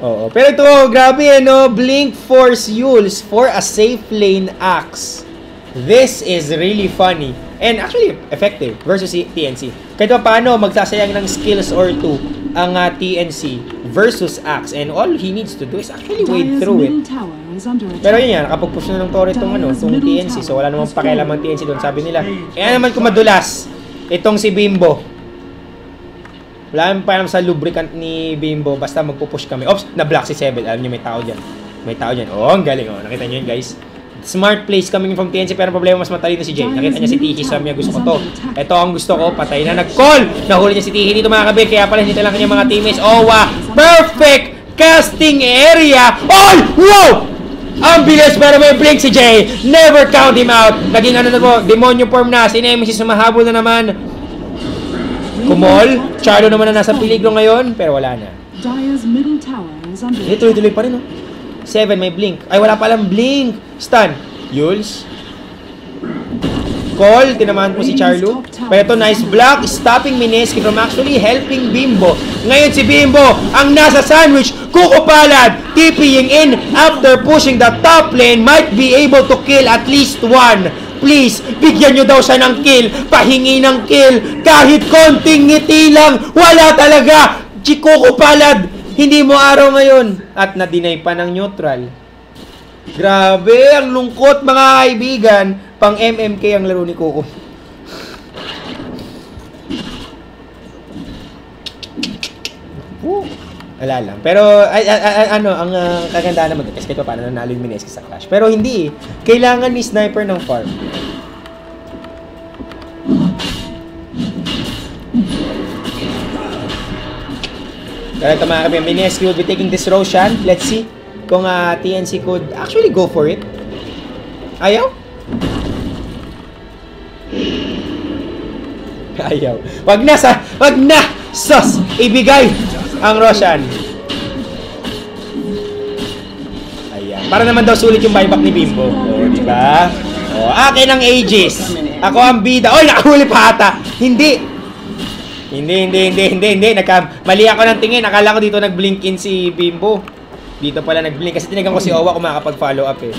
Oo. Pero ito, grabe Blink Force Yules for a safe lane axe. This is really funny. And actually, effective versus TNC. Kahit pa paano, magsasayang ng skills or two ang TNC versus Axe. And all he needs to do is actually wade through it. Pero yun yan, nakapag-push na ng Torre itong TNC. So wala namang pakialam ang TNC doon. Sabi nila, naman kung madulas, itong si Bimbo. Wala kami pa sa lubricant ni Bimbo. Basta magpupush kami. Oops, na-block si Sebel. Alam niyo, may tao dyan. May tao dyan. Oh, ang galing. Oh. Nakita niyo yun, guys. Smart plays coming from TNC, pero problema mas matalino si Jay. Nakita niya si Tihi, sabi niya gusto ko to. Ito ang gusto ko, patay na, nag-call! Nahuli niya si Tihi dito mga kabir, kaya pala hindi lang kanyang mga teammates. Oh, wow! Perfect casting area! Oh! Wow! Ang bilis, pero may blink si Jay. Never count him out. Naging ano na po, demonyo form na. Si Nemesis sumahabol na naman. Kumol. Charlo naman na nasa peligro ngayon, pero wala na. Dire's middle tower is under attack. Tuloy-tuloy pa rin, oh. 7, may blink. Ay, wala palang blink. Stun. Yules. Call. Tinamaan po si Charlo. Pero ito, nice block. Stopping Mineski from actually helping Bimbo. Ngayon si Bimbo, ang nasa sandwich. Kuko Palad. TPing in after pushing the top lane. Might be able to kill at least one. Please, bigyan nyo daw siya ng kill. Pahingi ng kill. Kahit konting ngiti lang. Wala talaga. Kuko Palad. Hindi mo araw ngayon at na-deny pa ng neutral. Grabe, ang lungkot mga kaibigan. Pang MMK ang laro ni Coco. Wala lang. Pero ano, ang kagandahan naman kasi kahit paano nanalo yung Mineski sa Clash. Pero hindi eh. Kailangan ni Sniper ng farm. Kaya ito mga kaibigan, Mineski will be taking this Roshan. Let's see kung TNC could actually go for it. Ayaw? Ayaw. Wag na! Sus! Ibigay ang Roshan. Ayan. Para naman daw sulit yung buyback ni Bimbo. O, diba? O, akin ang Aegis. Ako ang bida. Oy, nakahuli pa ata. Hindi. Mali ako ng tingin. Akala ko dito nag-blink in si Bimbo. Dito pala nag-blink. Kasi tinagang ko si Owa kung makakapag-follow up eh.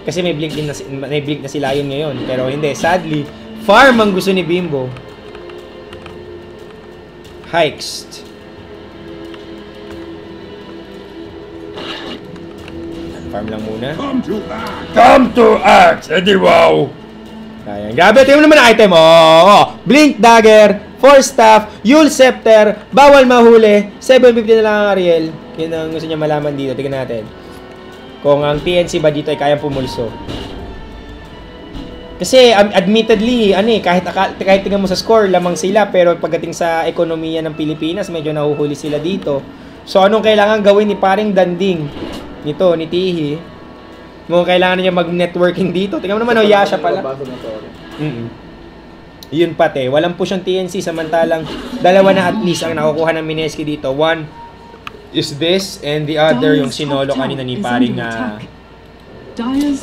Kasi may blink na si Lion ngayon. Pero hindi. Sadly, farm ang gusto ni Bimbo. Hikes. Farm lang muna. Come to act! Edi wow! Ayan. Grabe, tingnan mo naman ang item. Oh, Blink Dagger. 4 staff, Yule Scepter, bawal mahuli, 750 na lang ang Ariel. Yun ang gusto niya malaman dito. Tingnan natin. Kung ang TNC ba dito ay kayang pumulso. Kasi admittedly, kahit tingnan mo sa score, lamang sila. Pero pagdating sa ekonomiya ng Pilipinas, medyo nahuhuli sila dito. So anong kailangan gawin ni paring Danding? Nito, ni Tihi. Mukhang kailangan niya mag-networking dito. Tingnan mo naman, Yasha pala. Yun pati, walang push ang TNC samantalang dalawa na at least ang nakukuha ng Mineski dito. One is this and the other yung sinolo kanina ni paring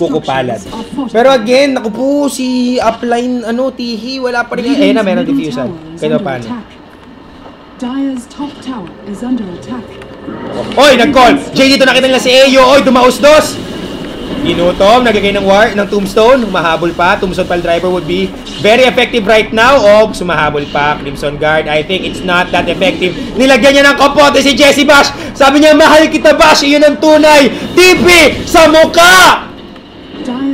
Kuko Palad. Pero again, naku po si upline Tihi, wala pa rin. Na meron diffuser. Kaya paano? Dire's top tower is under attack. Oy, nag-call! Jay, dito nakita nila si Ayo. Oy, dumaus-dos! Inutom, naglagay ng tombstone, humahabol pa. Tombstone pile driver would be very effective right now. O, sumahabol pa. Crimson Guard, I think it's not that effective. Nilagyan niya ng kapote si Jesse Bash. Sabi niya, mahal kita Bash, iyon ang tunay. TP sa muka!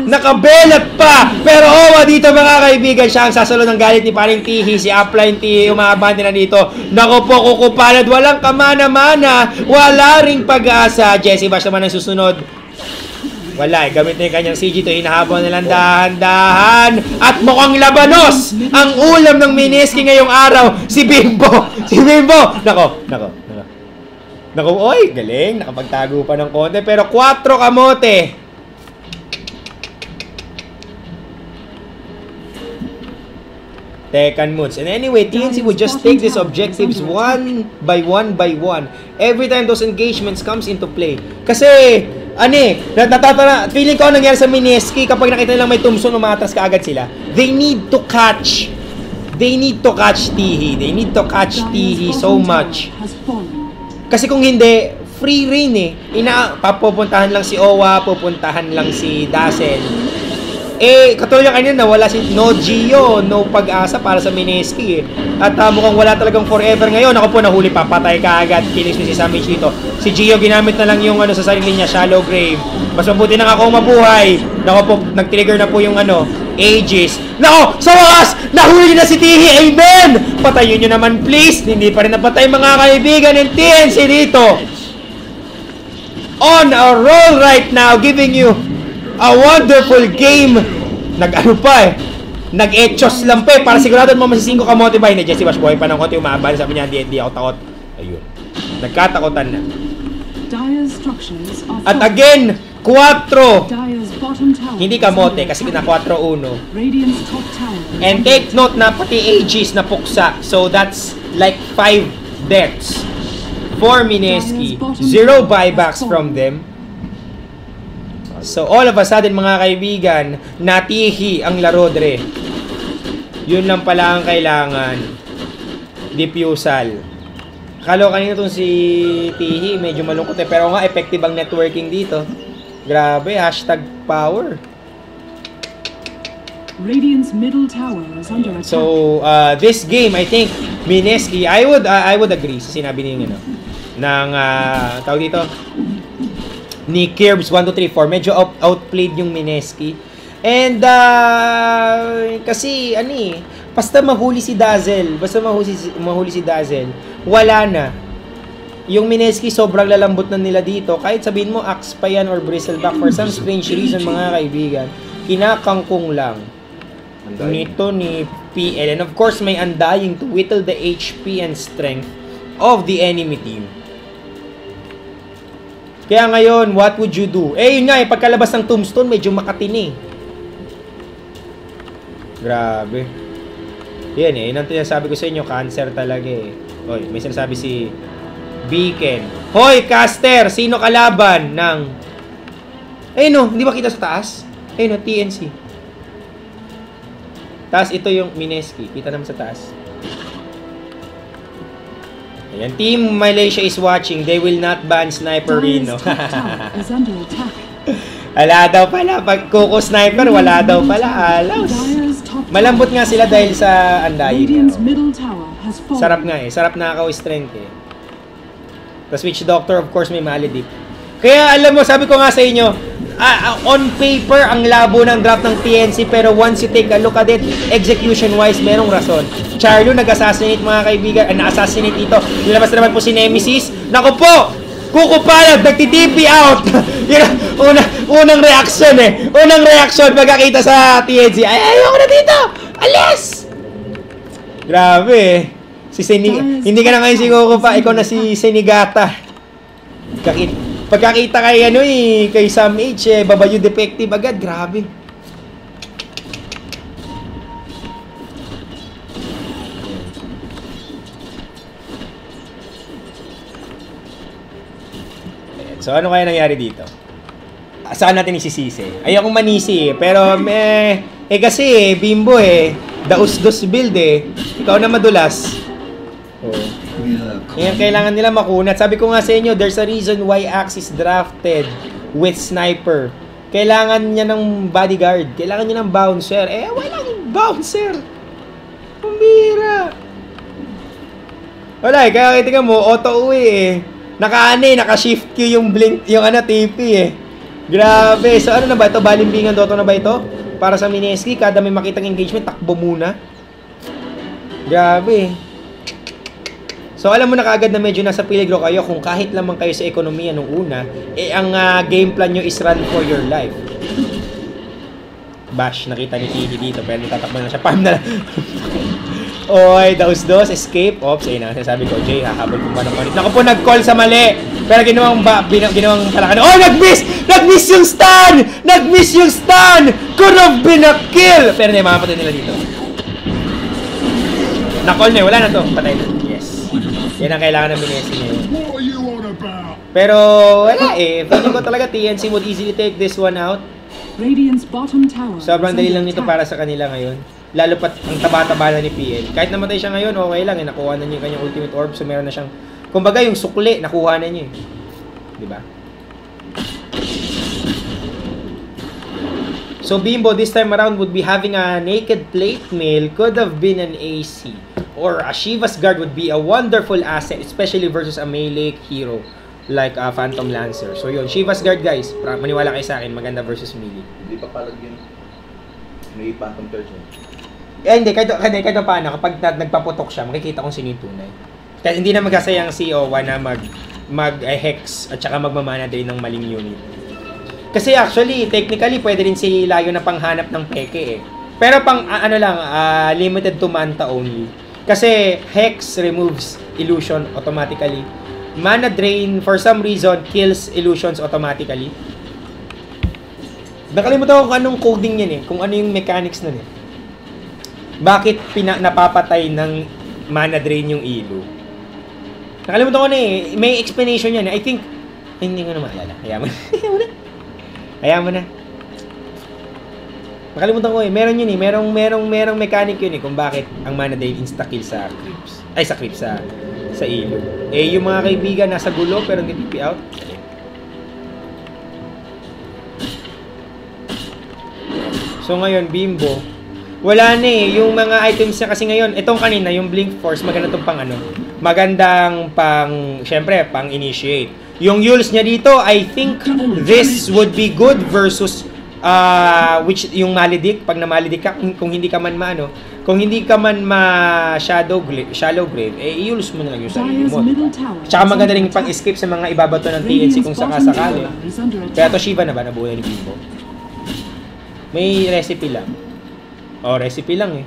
Nakabelat pa! Pero dito mga kaibigan, siya ang sasalo ng galit ni paring Tihi. Si upline Tihi, umabante na dito. Naku po, Kuko Palad, walang kamana-mana. Wala ring pag-asa. Jesse Bash naman ang susunod. Wala, gamit na yung kanyang CG ito, hinahabol nalang dahan-dahan. At mukhang labanos ang ulam ng Mineski ngayong araw, si Bimbo. Si Bimbo! Nako, oy, galing, nakapagtago pa ng konti. Pero 4 kamote. Tekan Moods. And anyway, TNC would just take these objectives one by one. Every time those engagements comes into play. Kasi, feeling ko nangyari sa Mineski, kapag nakita nilang may tombstone, umatras ka agad sila. They need to catch Tihi. They need to catch Tihi so much. Kasi kung hindi, free reign eh. Papupuntahan lang si Owa, pupuntahan lang si Dazzle. Katulad yung kanina, wala no Gio, no pag-asa para sa Mineski eh. At mukhang wala talagang forever ngayon. Ako po, nahuli pa, patay ka agad. Kinis ni si Samich dito. Si Gio ginamit na lang yung sa sarili niya, Shallow Grave. Mas mabuti na ako mabuhay. Nako po, nag-trigger na po yung Aegis. Nako, sa wakas, nahuli na si Tihi. Amen! Patayin nyo naman, please. Hindi pa rin napatay mga kaibigan ng TNC dito. On a roll right now, giving you a wonderful game. Nag-ano pa eh. Nag-etchos lang pa eh. Para sigurado mo masisingko ka motivate ni Jesse Bash. Buhay pa ng konti umaaban. Sabi niya, hindi ako takot. Ayun. Nagkatakotan na. Dire's structures are At falling. again, 4. Dire's bottom tower Hindi is kamote under kasi attack. na 4-1. Radiant's top tower is And under take note na pati Aegis na puksa. So that's like 5 deaths for Mineski. 0 buybacks from them. So all of a sudden mga kaibigan, natihi ang laro dre. Yun lang pala ang kailangan. Diffusal. Kalo kanina tong si Tihi, medyo malungkot eh. Pero nga, effective ang networking dito. Grabe, #power. Radiant's middle tower is under attack. So, this game, I think, Mineski, I would agree sa sinabi niyo, ng, tawag dito, ni Kirbs 1, 2, 3, 4. Medyo outplayed yung Mineski. And, kasi, basta mahuli si Dazzle, wala na. Yung Mineski, sobrang lalambot na nila dito. Kahit sabihin mo, axe pa yan or bristleback, for some strange reason, mga kaibigan, kinakangkong lang nito ni PL. And of course, may Undying to whittle the HP and strength of the enemy team. Kaya ngayon, what would you do? Eh, yun nga, pagkalabas ng Tombstone, medyo makatini. Grabe. Yan yun ang sinasabi ko sa inyo, cancer talaga eh. Hoy, may sinasabi si Beacon. Hoy, caster, sino kalaban ng... Ayun no, hindi ba kita sa taas? Ayun no, TNC. Taas ito yung Mineski. Kita naman sa taas. Ayan, Team Malaysia is watching. They will not ban Sniper Rino. Dire's top tower is under attack. Wala daw pala. Pag Kuko Sniper, wala daw pala. Alaws. Dire's top tower Malambot nga sila dahil sa Undying. Radiant's middle tower has fallen. Sarap nga eh. Sarap nakakaw-strength eh. Tapos Witch Doctor, of course, may Maledip. Kaya alam mo, sabi ko nga sa inyo, on paper, ang labo ng draft ng TNC, pero once you take a look at it, execution-wise, merong rason. Charlo, nag-assassinate mga kaibigan, na-assassinate dito. Nilabas naman po si Nemesis. Naku po! Kuko Palad, nagtitipi out! Unang reaction eh. Unang reaction pagkakita sa TNC. Ay, ayoko na dito! Alis! Grabe eh. Hindi ka na ngayon si Kuko pa, ikaw na si Senigata. Pagkakita kay kay Sam H, babayo defective agad, grabe. So ano kaya nangyari dito? Saan natin isisisi? Ayokong manisi pero kasi Bimbo daus-dos build ikaw na madulas. Yan, kailangan nila makunat. Sabi ko nga sa inyo, there's a reason why Axe is drafted with Sniper. Kailangan niya ng bodyguard. Kailangan niya ng bouncer. Walang bouncer. Pambira. Wala kaya tingnan mo, auto-uwi naka-shift Q yung blink, yung TP Grabe. So ano na ba ito? Balimbingan Dota na ba ito? Para sa Mineski, kada may makitang engagement, takbo muna. Grabe. So alam mo na kaagad na medyo nasa peligro kayo kung kahit lamang kayo sa ekonomiya nung una, ang game plan nyo is run for your life. Bash, nakita ni Tini dito pero natatakbo na siya. Farm na lang. Oy, daus-dos, escape. Oops, ayun na. Sabi ko, Jay, hahabol kung paano ulit. Naku po, nag-call sa mali. Pero ginawang palakan. Oh, nag-miss! Nag-miss yung stun! Nag-miss yung stun! Could have been a kill! Pero hindi, makapatay nila dito. Na-call na, wala na to. Patay na. Yes. Yan ang kailangan ng Mineski ngayon. Pero, wala Feeling ko talaga TNC would easily take this one out. Radiant's bottom tower. Sobrang dali lang nito para sa kanila ngayon. Lalo pat ang taba-taba na ni PL. Kahit namatay siya ngayon, okay lang nakuha na niya yung kanyang ultimate orb. So meron na siyang, kumbaga yung sukli, nakuha na niya Diba? So Bimbo this time around would be having a naked plate mail. Could have been an AC. Or a Shiva's Guard would be a wonderful asset, especially versus a melee hero like a Phantom Lancer. So yun, Shiva's Guard guys, maniwala kayo sa akin, maganda versus melee. Hindi pa palag yun. May phantom charge niya. Hindi, kahit paano, kapag nagpaputok siya, makikita kung sino yung tunay. Kasi hindi na magkasayang si Owa na mag-hex at saka magmamana din ng maling unit. Kasi actually, technically, pwede rin si Layo na panghanap ng peke eh. Pero pang, limited to manta only. Kasi hex removes illusion automatically. Mana drain, for some reason, kills illusions automatically. Nakalimutan ko kung anong coding yan eh, kung ano yung mechanics nun eh. Bakit napapatay ng mana drain yung ilo? Nakalimutan ko na eh. May explanation yan eh. I think, hindi ko na maalala. Hayaan mo na. Nakalimutan ko eh. Meron yun eh. Merong mechanic yun eh kung bakit ang mana drain insta-kill sa creeps. Ay, sa creeps, sa ilo. Eh, yung mga kaibigan nasa gulo pero hindi TP out. So ngayon, Bimbo, wala na eh. Yung mga items niya kasi ngayon, itong kanina, yung Blink Force, maganda itong magandang syempre, pang initiate. Yung Yules niya dito, I think this would be good versus yung Maledict. Pag na-Maledict ka, kung hindi ka man shallow grave, i-Yules mo na lang yung sarili mo. Tsaka maganda rin pang-escape sa mga ibabato ng TNC kung sakasakali. Kaya to Shiva na ba, nabuhay ni Bimbo? May recipe lang. Recipe lang eh.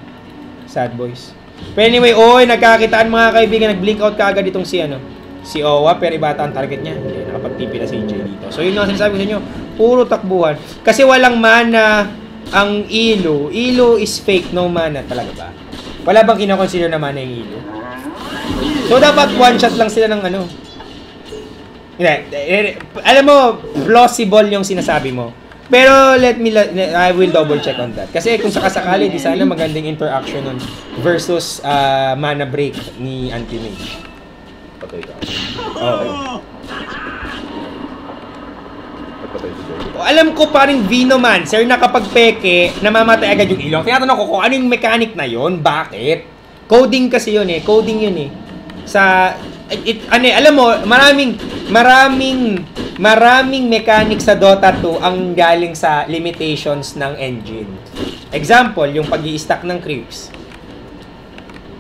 Sad boys. Pero anyway, nagkakitaan mga kaibigan, nag-blink out kaagad itong si Owa, pero iba ata ang target niya. Hindi, nakapag-TP na si AJ dito. So yun ang sinasabi ko sa inyo, puro takbuhan. Kasi walang mana ang ilo. Ilo is fake, no mana talaga ba? Wala bang kinoconsider na mana yung ilo? So dapat one shot lang sila ng alam mo, plausible yung sinasabi mo. Pero I will double check on that. Kasi kung sakasakali, di sana magandang interaction nun versus mana break ni Anti-Mage. Patay ka. Oo. Patay si Joey. Alam ko paring Venomancer na kapag peke, namamatay agad yung ilong. Tinatanong ko kung ano yung mechanic na yon, bakit? Coding kasi yun eh. Coding yun eh. Alam mo, maraming mechanic sa Dota 2 ang galing sa limitations ng engine. Example, yung pag-i-stack ng creeps.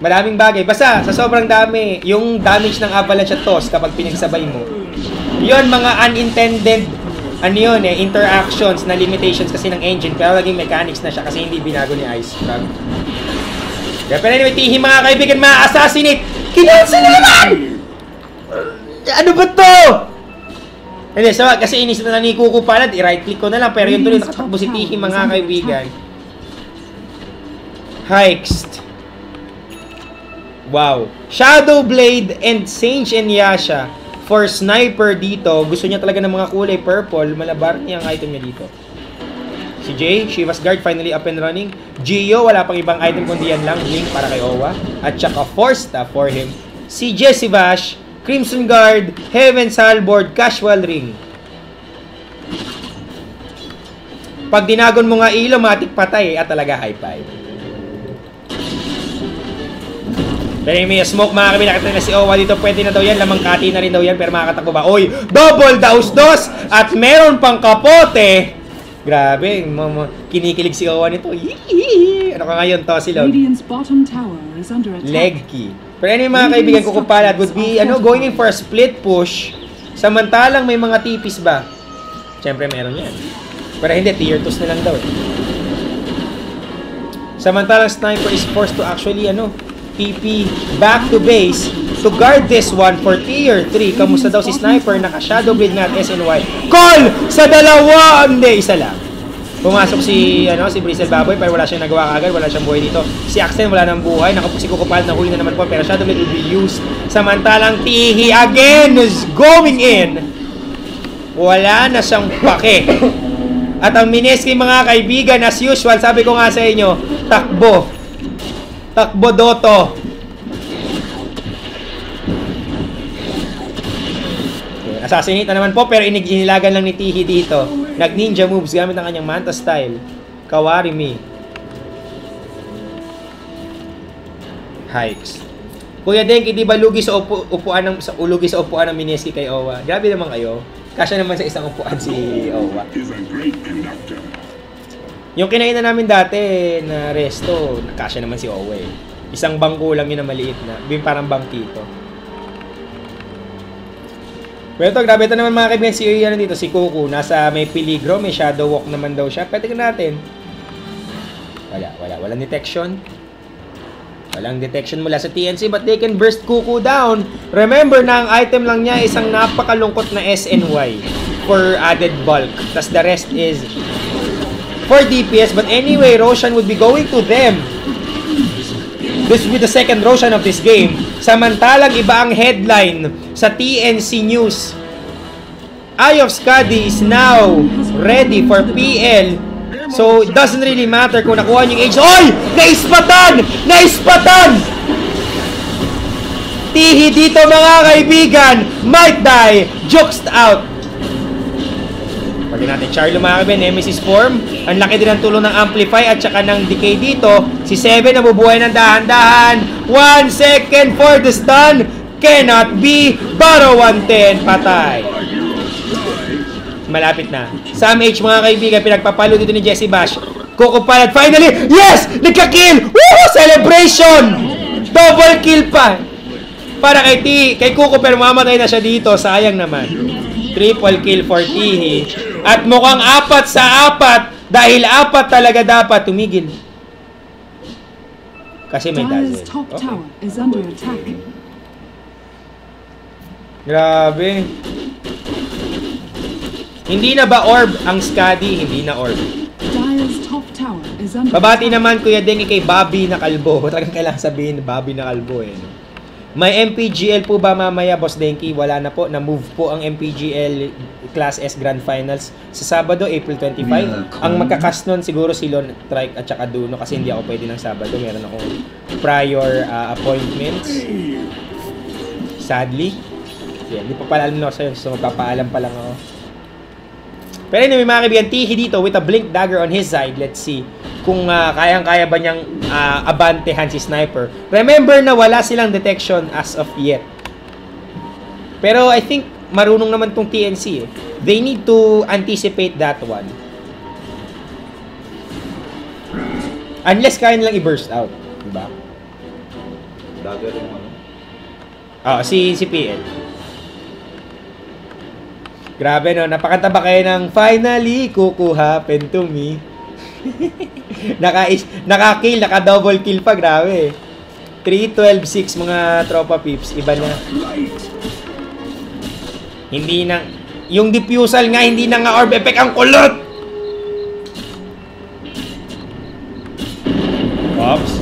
Maraming bagay. Basta, sa sobrang dami, yung damage ng avalanche at toss kapag pinagsabay mo. Yun, mga unintended interactions na limitations kasi ng engine. Pero naging mechanics na siya kasi hindi binago ni Ice Frog. Pero anyway, tihi mga kaibigan, mga assassinate! Kinansa na naman! Ano ba to? Hindi, kasi inisip na ni Kuko Palad, i-right click ko na lang, pero yun tuloy nakatakbo si Tihi mga kaibigan. Hikes. Wow. Shadow Blade and Sage and Yasha for sniper dito. Gusto niya talaga ng mga kulay purple. Malabar niya ang item niya dito. Si Jay, Shiva's Guard finally up and running. Gio, wala pang ibang item kundi yan lang. Blink para kay Owa. At saka Force Staff for him. Si Jesse Vash, Crimson Guard, Heaven's Halberd, Casual Ring. Pag dinagon mo nga ilo, matik patay at talaga high five. Pero may smoke mga kami, nakita na si Owa dito, pwede na daw yan, lamang kati na rin daw yan, pero makakatakbo ba? Oy, double daus-dos at meron pang kapote. Grabe, kinikilig si Owa nito. Yee! Ano ka ngayon to, si Lord? Leg key. Pero ano yung mga kaibigan ko Kupalad would be going in for a split push. Samantalang may mga tipis ba? Siyempre meron yan. Pero hindi, tier 2 na lang daw. Samantalang Sniper is forced to actually TP back to base to guard this one for tier 3. Kamusta daw si Sniper? Naka-Shadow Blade na at SNY. Call! Sa dalawa! Hindi, isa lang. Pumasok si Brisel Baboy pero wala siyang nagawa kagad, wala siyang buhay dito. Si Axel wala nang buhay, si Kukupal na huli na naman po pero Shadow Blade will be used. Samantalang Tihi again is going in. Wala na siyang pake. At ang Mineski mga kaibigan, as usual, sabi ko nga sa inyo, takbo. Takbo Doto. Assassinate na naman po pero inilagan lang ni Tihi dito. Nag-ninja moves gamit ang kanyang Manta style. Kawarimi. Hikes. Kuya Denki, di ba lugi sa upuan ng Mineski kay Owa? Grabe naman kayo. Kasya naman sa isang upuan si Owa. Yung kinainan namin dati na resto, nakasya naman si Owe. Isang bangko lang yun na maliit na. Parang bangkito. Pero ito, grabe ito naman mga kaibigan. Si ano dito, si Kuku. Nasa may peligro, may shadow walk naman daw siya. Pwede natin. Walang detection. Walang detection mula sa TNC, but they can burst Kuku down. Remember na ang item lang niya isang napakalungkot na SNY for added bulk. Tas the rest is for DPS. But anyway, Roshan would be going to them. This will be the second Roshan of this game. Samantalang iba ang headline sa TNC News. Eye of Skadi is now ready for PL. So, it doesn't really matter kung nakuha niyo yung age. Oy! Naispatan! Naispatan! Tihi dito mga kaibigan. Might die. Joked out. Pagin natin Charlo mga kaibigan. Nemesis form. Ang laki din ng tulong ng Amplify at saka ng Decay dito. Si Seven nabubuhay ng dahan-dahan. 1 second for the stun. Cannot be. Baro 110. Patay. Malapit na. Sam H mga kaibigan, pinagpapalo dito ni Jesse Bash. Coco Pilot, finally! Yes! Nagka-kill! Woo! Celebration! Double kill pa! Para kay Coco, pero mamatay na siya dito. Sayang naman. Triple kill for Tihi. At mukhang 4 sa 4 dahil 4 talaga dapat tumigil. Kasi may Dire's dazzle. top Okay. tower is under attack. Grabe. Hindi na ba orb ang Skadi? Hindi na orb. Dire's top tower is under Babati attack. naman Kuya Dengi kay Bobby na kalbo. Talagang kailangan sabihin Bobby na kalbo eh. No? May MPGL po ba mamaya, Boss Denki? Wala na po. Na-move po ang MPGL Class S Grand Finals sa Sabado, April 25. Ang magkakas nun siguro si Lon Trike at saka Duno kasi hindi ako pwede ng Sabado. Meron akong prior appointments. Sadly. Yeah, hindi pa pala alam na ako sa'yo. So magpapaalam pa lang ako. Pero anyway, mga kaibigan, Tihi dito with a blink dagger on his side. Let's see kung kayang-kaya ba niyang abantehan si Sniper. Remember na wala silang detection as of yet. Pero I think marunong naman tong TNC eh. They need to anticipate that one. Unless kaya nilang i-burst out. Diba? Dagger yung ano. Si PL. Grabe no, napakataba kayo ng finally, Kuku happen to me. Naka-kill, naka-double kill pa, grabe. 3-12-6 mga tropa peeps, iba na. Hindi na, yung diffusal nga, hindi na nga orb effect ang kulot! Oops.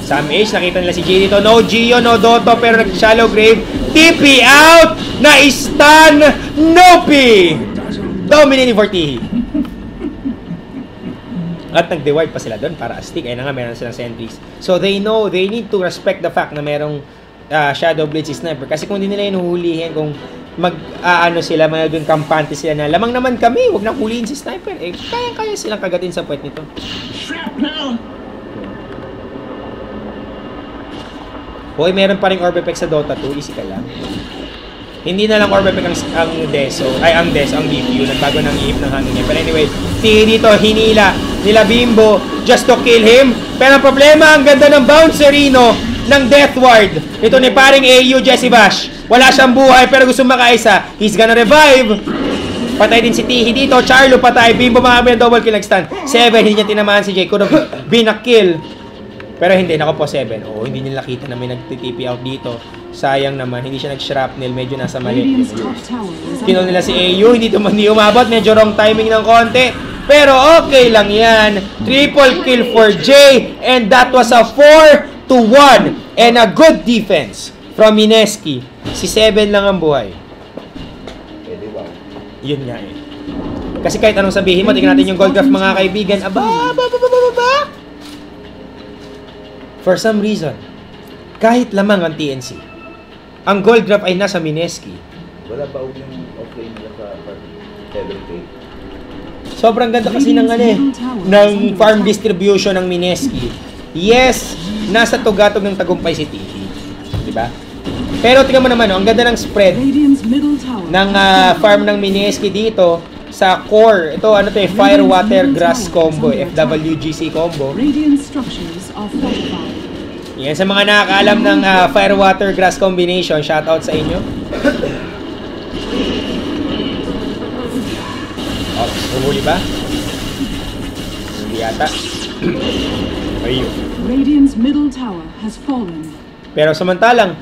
Sam H, nakita nila si Jay dito. No Gio, no Dotto, pero nag-shallow grave. TP out! Na-stun! Nopi! Dominating for Tihi. At nag-divide pa sila doon para astig. Ayun na nga, meron silang sentries. So they know, they need to respect the fact na merong Shadow Blade si Sniper. Kasi kung hindi nila yun huhulihin, kung sila, magiging kampante sila na lamang naman kami, huwag na hulihin si Sniper. Eh, kaya silang kagatin sa puwet nito. Hoy, meron pa ring orb effect sa Dota 2, easy ka lang. Hindi na lang orb effect ang Deso, ang DPU, nagbago ng ihip ng hangin niya. But anyway, Tihi dito, hinila nila Bimbo just to kill him. Pero ang problema, ang ganda ng bouncerino ng Death Ward. Ito ni paring AU, Jesse Bash. Wala siyang buhay pero gusto makaisa. He's gonna revive. Patay din si Tihi dito, Charlo patay, Bimbo mga double kill nag-stun. 7, hindi niya tinamaan si Jay. Could have been a kill. Pero hindi, nako po 7. Oo, hindi nila nakita na may nag-TP out dito. Sayang naman, hindi siya nag-shrapnel, medyo nasa mali. Kinol nila si AU, hindi umabot, medyo wrong timing ng konti. Pero okay lang yan. Triple kill for Jay, and that was a 4-1. And a good defense from Mineski. Si 7 lang ang buhay. Yun nga eh. Kasi kahit anong sabihin mo, tingnan natin yung gold graph mga kaibigan. Aba. For some reason, kahit lamang ang TNC, ang gold graph ay nasa Mineski. Wala ba yung offlane nila sa 7K? Sobrang ganda kasi ng ng farm distribution ng Mineski. Yes, nasa tugatog ng tagumpay si Tihi. Diba? Pero tingnan mo naman, ang ganda ng spread ng farm ng Mineski dito sa core. Ito, ano to eh, Fire, Water, Grass combo. FWGC combo. Radiant structures are fortified. Yan, sa mga nakakaalam ng Fire, Water, Grass combination, shoutout sa inyo. Oh, huli ba? Hindi yata. Ayun. Radiant's middle tower has fallen. Pero samantalang,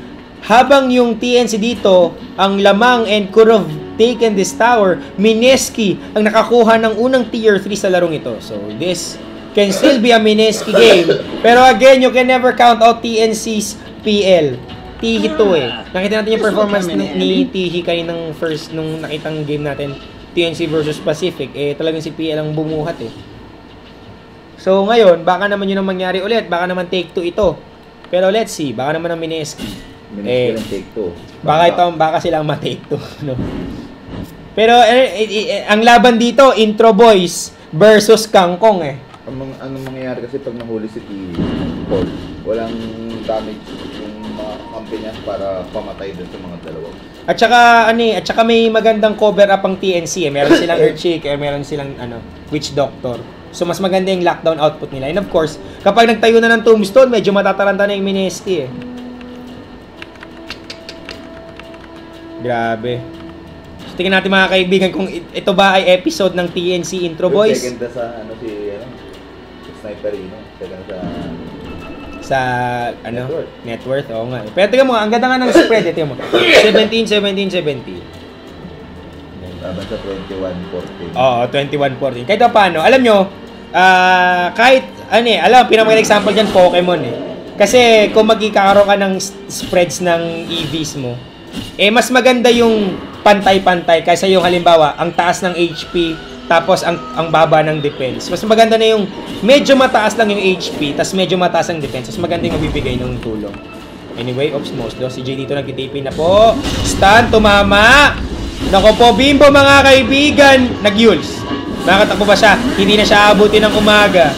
habang yung TNC dito, ang lamang and could have taken this tower, Mineski ang nakakuha ng unang tier 3 sa larong ito. So, this can still be a Mineski game. Pero again, you can never count out TNC's PL. Tihi to eh. Nakita natin yung performance ni Tihi kaninang first, nung nakitang game natin, TNC versus Pacific. Eh, talagang si PL ang bumuhat eh. So, ngayon, baka naman yun ang mangyari ulit. Baka naman take 2 ito. Pero let's see, baka naman ang Mineski. Take 2. Baka silang ma-take 2. No? Pero ang laban dito, Intro Boys versus Kangkong eh. Anong mangyayari kasi pag nahuli si Paul, walang damage yung mga kampi niya para pamatay dun sa mga dalawa. At saka may magandang cover up ang TNC eh. Meron silang Earthshake, meron silang Witch Doctor. So mas maganda yung lockdown output nila. And of course, kapag nagtayo na ng Tombstone, medyo matataranta na yung Mineski eh. Grabe. So, tingnan natin mga kaibigan kung ito ba ay episode ng TNC Intro Boys. Second sa si Sniperino. Second sa net worth. Oo nga. Pero tingnan mo, ang ganda nga ng spread. Tingnan mo. 17, 17, 17. Laban sa 21-14. Oo, 21-14. Kahit paano, alam nyo, kahit, pinamagandang example dyan, Pokemon eh. Kasi kung magkakaroon ka ng spreads ng EVs mo, mas maganda yung pantay-pantay kaysa yung halimbawa, ang taas ng HP, tapos ang baba ng defense. Mas maganda na yung medyo mataas lang yung HP, tapos medyo mataas ang defense. Mas maganda yung mabibigay ng tulong. Anyway, oops, Mosdo. Si Jay dito nagtitipin na po. Stun, tumama! Nako po, Bimbo mga kaibigan, nag-yules. Makatakbo ba siya? Hindi na siya abutin ng umaga.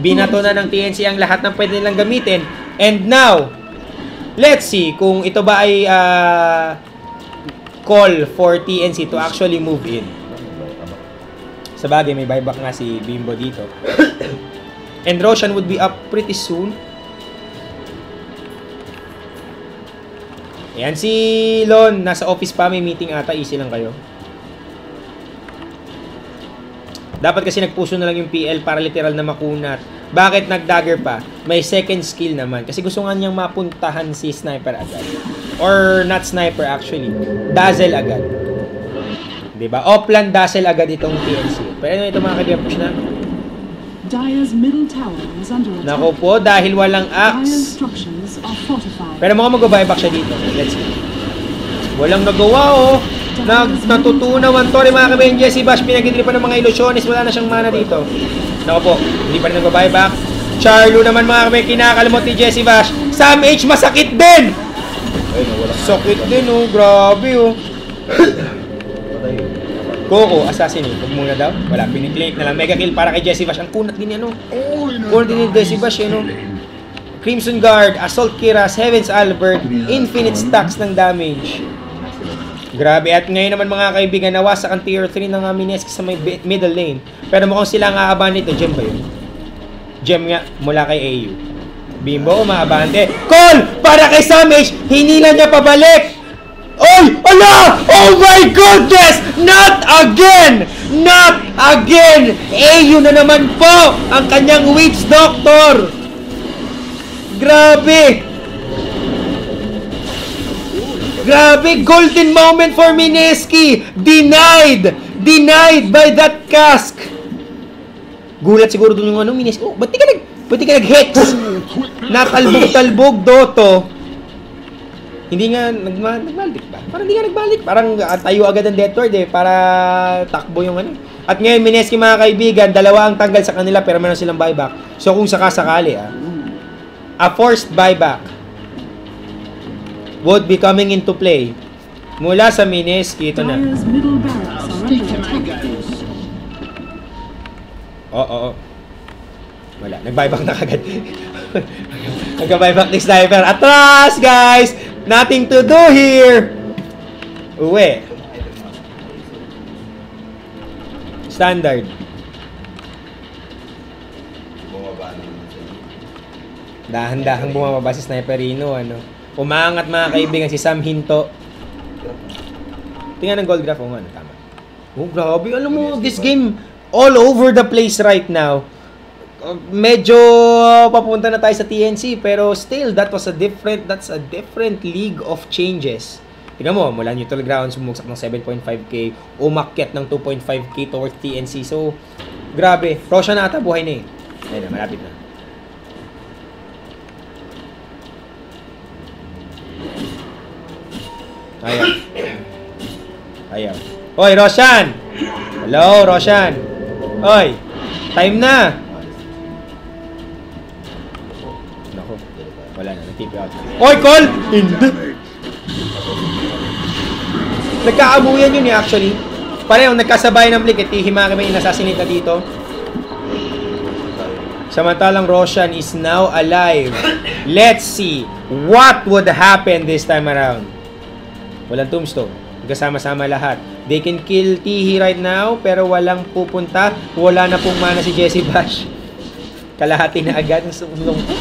Binato na ng TNC ang lahat ng pwede nilang gamitin. And now, let's see kung ito ba ay call for TNC to actually move in. Sa bagay, may buyback nga si Bimbo dito. And Roshan would be up pretty soon. Ayan si Lon, nasa office pa, may meeting ata, easy lang kayo. Dapat kasi nagpuso na lang yung PL para literal na makunat. Bakit nag-dagger pa? May second skill naman. Kasi gusto nga niyang mapuntahan si Sniper agad. Or not Sniper actually. Dazzle agad. Diba? Offland Dazzle agad itong TNC. Pero ito mga kaibigan, push na. Dire's middle tower is under attack. Nako po, dahil walang Dire's axe. structures are fortified. Pero mukhang mag-buyback siya dito. Let's go. Walang nagawa oh. Natutunawan to rin mga kaibigan. Jesse Bash, pinagidripan ng mga ilusyonis. Wala na siyang mana dito. Nako po, hindi pa rin nag-buyback. Charlo naman mga kaibigan, kinakalimot ni Jesse Bash. Sam H, masakit din! Sakit din oh, grabe oh. Coco, assassinate. Huwag muna daw. Wala, piniklink na lang. Mega kill para kay Jesse Bash. Ang kunat din yan, no? Kunat din ni Jesse Bash, no? Crimson Guard, Assault Kiras, Heaven's Albert, infinite stacks ng damage. Grabe. At ngayon naman mga kaibigan, nawasak ang tier 3 ng Mineski sa may middle lane. Pero mukhang sila ang aaban nito. Gem ba yun? Gem nga, mula kay AU. Bimbo, umaabante. Call! Para kay Samage! Hinila niya pabalik! Oy! Ala! Oh my goodness! Not again! Not again! AU na naman po ang kanyang Witch Doctor! Grabe! Grabe! Golden moment for Mineski! Denied! Denied by that cask! Gulat siguro dun yung Mineski. Oh, ba't di ka nag-hex? Natalbog-talbog, Doto. Hindi nga nagbalik ba? Parang hindi nga nagbalik. Parang tayo agad ang death ward eh. Para takbo yung At ngayon, Mineski mga kaibigan, dalawa ang tanggal sa kanila pero meron silang buyback. So kung sakasakali a forced buyback would be coming into play. Mula sa Mineski, ito na. Dire's middle barracks are under attack. Oo. Wala, nag-buyback na kagad. Nagka-buyback ni Sniper. Atras, guys! Nothing to do here! Uwi. Standard. Bumaba naman siya. Dahan-dahang bumababa si Sniperino, ano. Umaangat mga kaibigan si Sam Hinto. Tingnan ng gold graph, ano, tama. Oh, grabe. Alam mo, this game all over the place right now. Medyo papunta na tayo sa TNC, pero still, that's a different league of changes. Tingnan mo, mula neutral ground, sumugsak ng 7.5k, umakyat ng 2.5k towards TNC. So, grabe. Roshan na ata, buhay na eh. Ayun na, malapit na. Ayaw. Ayaw. Hoy, Roshan! Hello, Roshan! Hoy! Time na! Naku, wala na, nag-tip out. Hoy, call! Hindi! Nagkaabuyan yun eh, actually. Parehong nagkasabay ng blink, Himaki may inasasinita dito. Samantalang Roshan is now alive. Let's see what would happen this time around. Walang tombstone. Magkasama-sama lahat. They can kill Tihi right now, pero walang pupunta. Wala na pong mana si Jesse Bash. Kalahati na agad. Ang lungkot.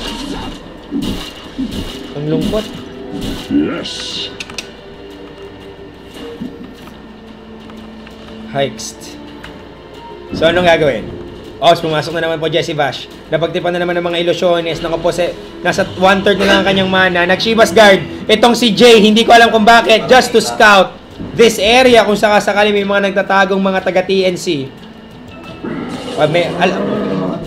Ang lungkot. Yes. Hiked. So, anong gagawin? Pumasok na naman po Jesse Bash. Napagtipan na naman ng mga ilusyones. Naku po, nasa 1/3 na lang ang kanyang mana. Nag-Shivas Guard. Itong si Jay, hindi ko alam kung bakit. Just to scout this area kung sakasakali may mga nagtatagong mga taga-TNC.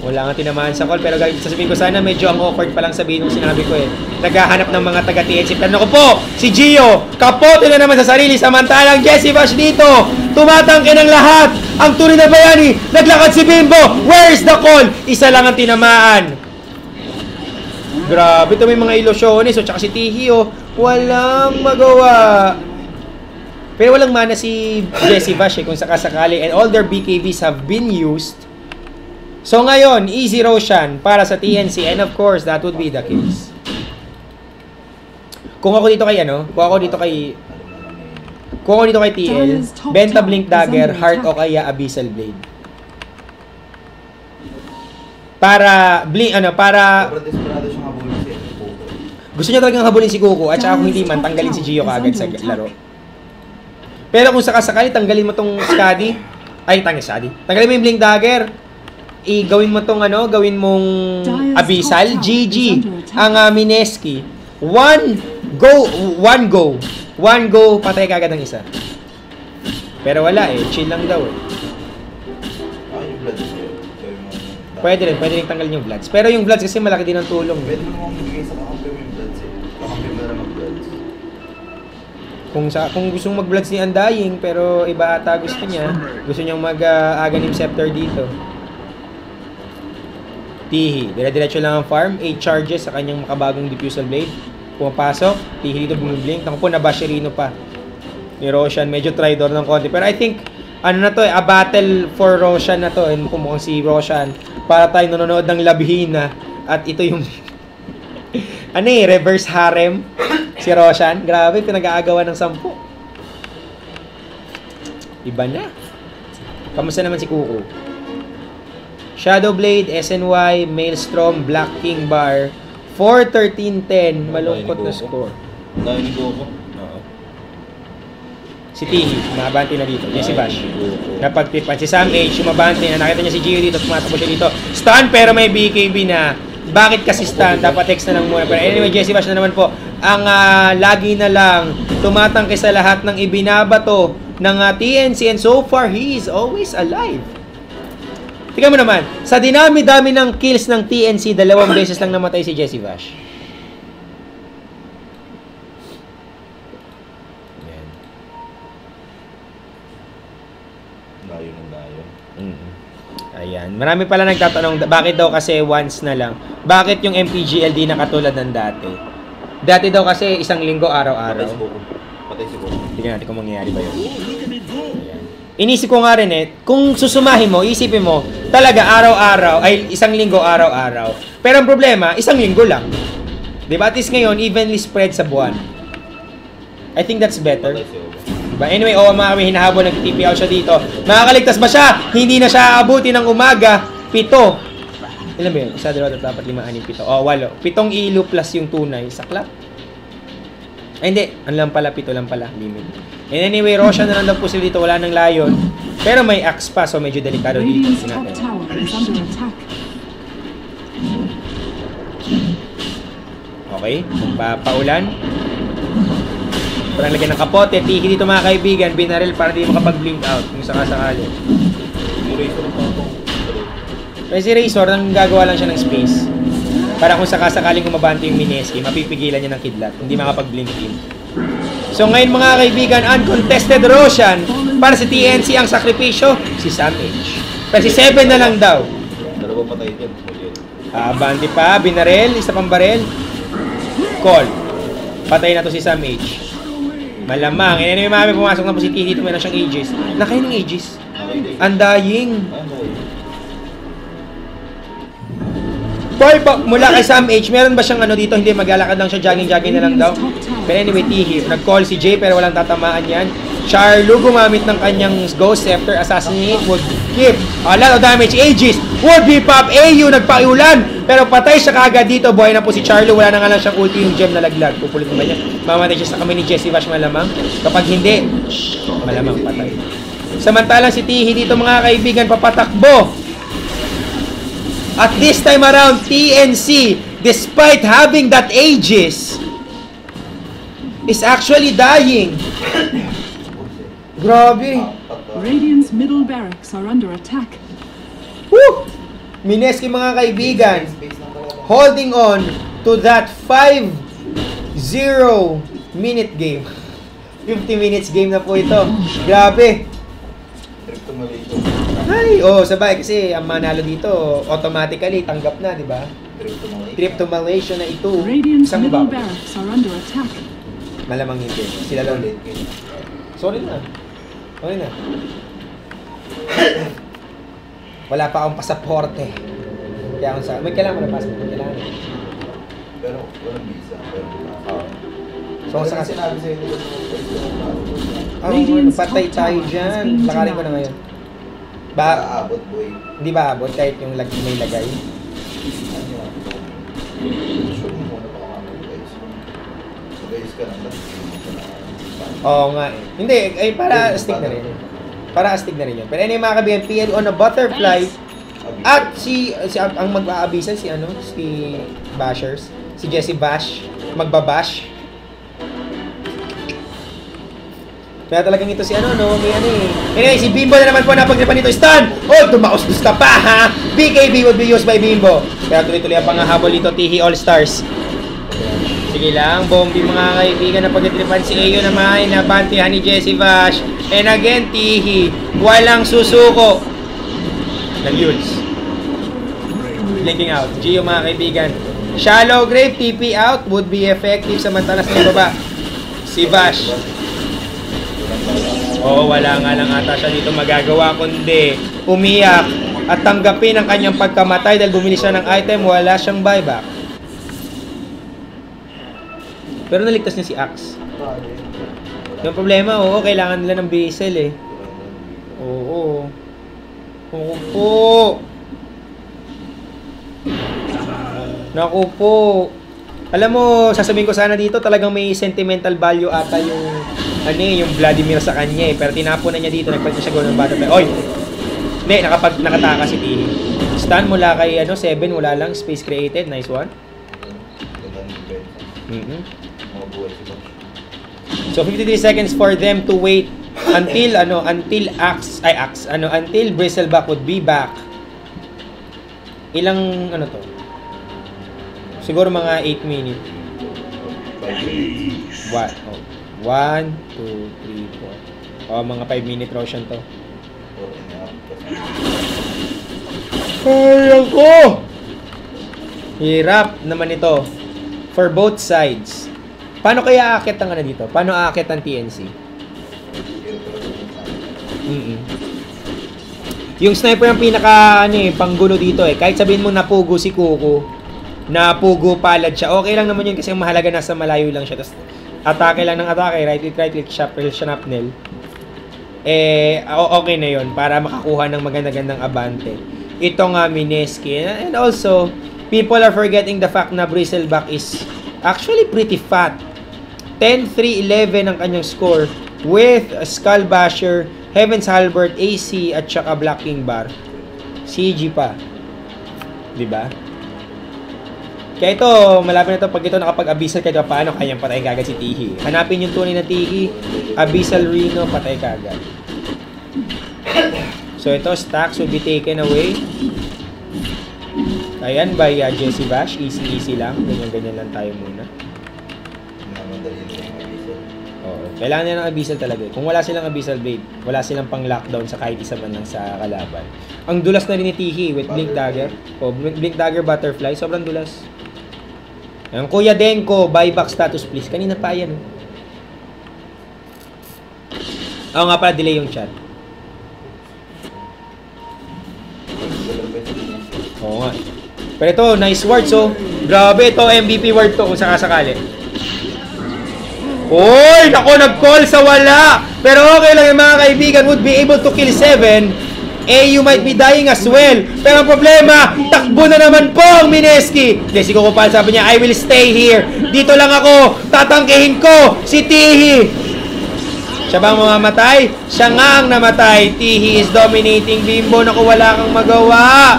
Wala nga tinamaan sa call, pero sasabihin ko sana medyo ang awkward pa lang sabihin nung sinabi ko eh. Naghahanap ng mga taga-TNC. Pero naku po, si Gio, kapote na naman sa sarili. Samantalang Jesse Bash dito, tumatangke ng lahat. Ang tunay na bayani, naglakad si Bimbo. Where's the call? Isa lang ang tinamaan. Grabe, ito may mga ilusyones. So, tsaka si Tihi, walang magawa. Pero walang mana si Jesse Bash kung sakasakali. And all their BKBs have been used. So ngayon, easy Roshan para sa TNC. And of course, that would be the case. Kung ako dito kay TL, Benta Blink Dagger, Heart o kaya Abyssal Blade. Para gusto niya talagang habulin si Goku at saka kung hindi man, tanggalin si Gio kaagad sa laro. Pero kung sakasakali, tanggalin mo tong Skadi. Tanggalin mo yung Blink Dagger. Gawin mo tong gawin mong Abyssal, GG. Ang Mineski. One go, patay kagad ng isa. Pero wala eh, chill lang daw eh. Yung Bloods yun. Pwede rin tanggalin yung Bloods. Pero yung Bloods kasi malaki din ang tulong. Pwede mo naman bigay sa kakampi mo yung Bloods eh. Kakampi mo na lang mag-Bloods. Kung gusto mong mag-Bloods ni Undying, pero iba ata gusto niya. Gusto niyang mag-Aghanim Scepter dito. Tihi, dire-diretso lang ang farm, 8 charges sa kanyang makabagong Diffusal Blade. Pumapasok, Tihi dito bumiblink. Naku po, nabashirino pa ni Roshan. Medyo tridor ng konti. Pero I think, a battle for Roshan na to. And kumukhang si Roshan para tayo nanonood ng Labhina. At ito yung reverse harem si Roshan. Grabe, pinag-aagawan ng 10. Iba na. Kamusta naman si Kuko? Shadowblade, SNY, Maelstrom, Black King Bar, 4-13-10. Malungkot na score. Dahil ni Goku. Oo. Si Tihi, mabanti na dito. Jesse Bash. Napagtipan. Si Sam H, mabanti na. Nakita niya si Gio dito. Tumatakbo siya dito. Stun, pero may BKB na. Bakit kasi stun? Dapat text na lang muna. Pero anyway, Jesse Bash na naman po. Ang lagi na lang tumatangke sa lahat ng ibinabato ng TNC. And so far, he is always alive. Tingnan mo naman, sa dinami-dami ng kills ng TNC, 2 beses lang namatay si Jesse Bash. Ayan. Dayo. Ayan. Marami pala nagtatanong, bakit daw kasi once na lang? Bakit yung MPGL di na katulad ng dati? Dati daw kasi isang linggo araw-araw. Patay si Goku. Tingnan natin kung mangyayari ba yun. Inisip ko nga rin kung susumahin mo, isipin mo, talaga araw-araw, ay isang linggo araw-araw. Pero ang problema, isang linggo lang. Diba? At least ngayon, evenly spread sa buwan. I think that's better. Diba? Anyway, mga kami hinahabol, nag-TP out siya dito. Makakaligtas ba siya? Hindi na siya aabuti ng umaga. 7. Ilan ba yun? 1, 2, 3, 4, 5, 6, 7. 8. 7 ilo plus yung tunay. Saklap. Ay, hindi. Ano lang pala? 7 lang pala. Limit. And anyway, Roshan na lang daw po sila dito. Wala ng Lion. Pero may axe pa, so medyo delikado dito. Radiant's top tower is under attack. Okay, paulan. Parang lagyan ng kapote, tihi dito mga kaibigan, binaril para di makapag-blink out kung sakasakali. Pero si Razor, nang gagawa lang siya ng space. Para kung sakasakaling kumabante yung Mineski, mapipigilan niya ng kidlat, hindi makapag-blink in. So ngayon mga kaibigan, uncontested Roshan para si TNC ang sakripisyo, si Sam H. Pero si 7 na lang daw. Dalawa patay dyan. Bante pa, binaril, isa pang baril. Call. Patay na to si Sam H. Malamang. And anyway, mami, pumasok na po si T dito. Meron siyang Aegis. Nakain ng Aegis. Undying. Boy, mula kay Sam H, meron ba siyang ano dito? Hindi, maglalakad lang siya. Jogging na lang daw. Pero anyway, T, nag-call si Jay pero walang tatamaan yan. Charlo gumamit ng kanyang Ghost Scepter. Assassinate would give a lot of damage. Aegis would be pop. AU nagpaiulan. Pero patay siya kagad dito. Buhay na po si Charlo. Wala na nga lang siyang ulti yung gem na laglag. Pupulit naman niya. Mamatay siya sa kami ni Jessie Vash malamang. Kapag hindi, malamang patay. Samantalang si Tihi dito mga kaibigan papatakbo. At this time around, TNC, despite having that Aegis, is actually dying. Grabe. Radiant's middle barracks are under attack. Woo! Mineski mga kaibigan, holding on to that 5-0 minute game. 50 minutes game na po ito. Grabe. Ay, sabay kasi ang manalo dito automatically tanggap na, di ba? Trip to Malaysia na ito. Radiant's Isang middle iba. barracks are under attack. Malamang hindi. Sila lang late game. Sorry na. Sorry na. Wala pa akong pasaporte. Kaya akong sa... May kailangan mo na passport. Kailangan. Pero walang visa. So, kung saan sinabi sa'yo nila patay tayo dyan. Lakarin ko na ngayon. aabot, boy. Hindi ba abot kahit yung may lagay? Sure mo muna pa kung guys. So guys ka lang. Oo nga eh. Hindi, ay para astig na rin. Para astig na rin yun. Pero anyway mga kaibigan, PL on a butterfly. At si ang mag-aabisan si Bashers, si Jessie Bash, magbabash. Kaya talagang ito si may Anyway, si Bimbo na naman po napagripan nito. Stun! Tumaustos ka pa, ha? BKB would be used by Bimbo. Kaya tuloy-tuloy ang pangahabol dito, Tihi All-Stars. Sige lang, Bombi mga kaibigan na pagripan si Ayo naman, nabantihan ni Jessie Bash. And again, Tihi, walang susuko. Nag-Yules. Blinking out. Gio mga kaibigan. Shallow grave, TP out would be effective samantala sa baba. Si Bash. Wala nga lang ata siya dito magagawa kundi umiyak at tanggapin ang kanyang pagkamatay dahil bumili siya ng item, wala siyang buyback. Pero naligtas niya si Axe. Yung problema, kailangan nila ng Basil eh. Oo po. Naku po. Alam mo, sasabihin ko sana dito, talagang may sentimental value ata yung Vladimir sa kanya eh. Pero tinapon na niya dito, nagpalit siya gawin ng butterfly. Oy! Hindi, nakataka si Tihi. Stun mula kay 7, wala lang. Space created, nice one. So 53 seconds for them to wait until until Bristleback would be back. Ilang to? Siguro mga 8 minutes. What? 1, 2, 3, 4. Mga 5 minute Roshan to. Ay, ako! Hirap naman ito. For both sides. Paano kaya aakit ang dito? Paano aakit ang TNC? Yung sniper ang pinaka panggulo dito eh. Kahit sabihin mo napugo si Kuko, napugo palad siya. Okay lang naman yun kasi ang mahalaga nasa malayo lang siya. Tapos atake lang ng atake, right click, shrapnel. Okay na yon para makakuha ng magandang abante. Ito nga Mineski. And also, people are forgetting the fact na Bristleback is actually pretty fat. 10-3-11 ang kanyang score with Skull Basher, Heaven's Halberd, AC at saka Black King Bar. CG pa. Diba? Kaya ito, malapit na ito pag ito nakapag-abyssal kahit paano kanyang patay kagad si Tihi. Hanapin yung tunay na Tihi, Abyssal Reno, patay kagad. So ito, stacks will be taken away. Ayan, by Jesse Bash. Easy lang. Ganyan lang tayo muna. Kailangan nila ng Abyssal talaga. Kung wala silang Abyssal Blade, wala silang pang lockdown sa kahit isa man lang sa kalaban. Ang dulas na rin ni Tihi with Blink Dagger. Blink Dagger Butterfly. Sobrang dulas. Ang Kuya Denko, buyback status please. Kanina pa yan. Oo nga pala, delay yung chat. Oo nga. Pero ito, nice word. So, grabe ito, MVP word to kung sakasakali. Uy! Naku, nag-call sa wala! Pero okay lang yung mga kaibigan would be able to kill 7. You might be dying as well. Pero ang problema, takbo na naman po ang Mineski. Si Coco Pal sabi niya, I will stay here. Dito lang ako. Tatangkihin ko si Tihi. Siya ba ang mamamatay? Siya nga ang namatay. Tihi is dominating Bimbo. Naku, wala kang magawa.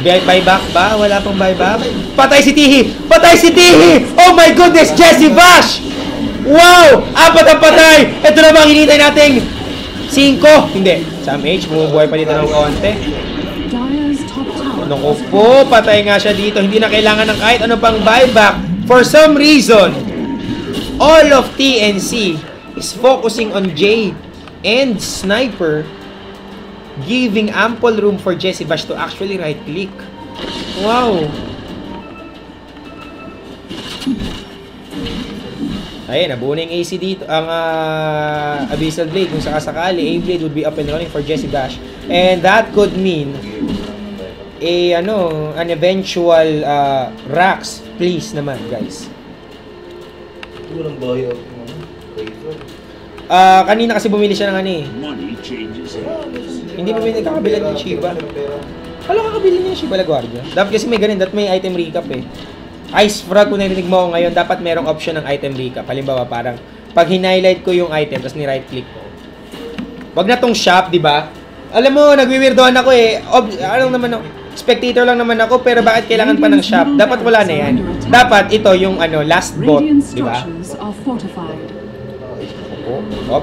Buyback ba? Wala pang buyback? Patay si Tihi! Patay si Tihi! Oh my goodness! Jesse Bash! Wow! 4 ang patay! Ito na bang hinintay nating 5? Hindi. Sam H, bumubuhay pa dito ng konti. Naku po, patay nga siya dito. Hindi na kailangan ng kahit ano pang buyback. For some reason, all of TNC is focusing on Jade and Sniper, giving ample room for Jesse Bash to actually right-click. Wow! Ayan, nabuo na yung AC dito. Ang Abyssal Blade, kung sakasakali, A-Blade would be up and running for Jesse Bash. And that could mean an eventual Rax. Please naman, guys. Walang buyout mo. Kanina kasi bumili siya ng hindi bumili kakabilan ng Shiba. Wala kakabili niya yung Shiba LaGuardia. Dapat kasi may ganun, may item recap eh. Ice Frog, kung narinig mo ako ngayon, dapat merong option ng item recap. Halimbawa, parang pag hinighlight ko yung item, tapos ni-right click ko. Wag na tong shop, di ba? Alam mo, nagwi-weirdohan ako eh. Spectator lang naman ako, pero bakit kailangan pa ng shop? Dapat wala na yan. Dapat ito yung last bot, di ba?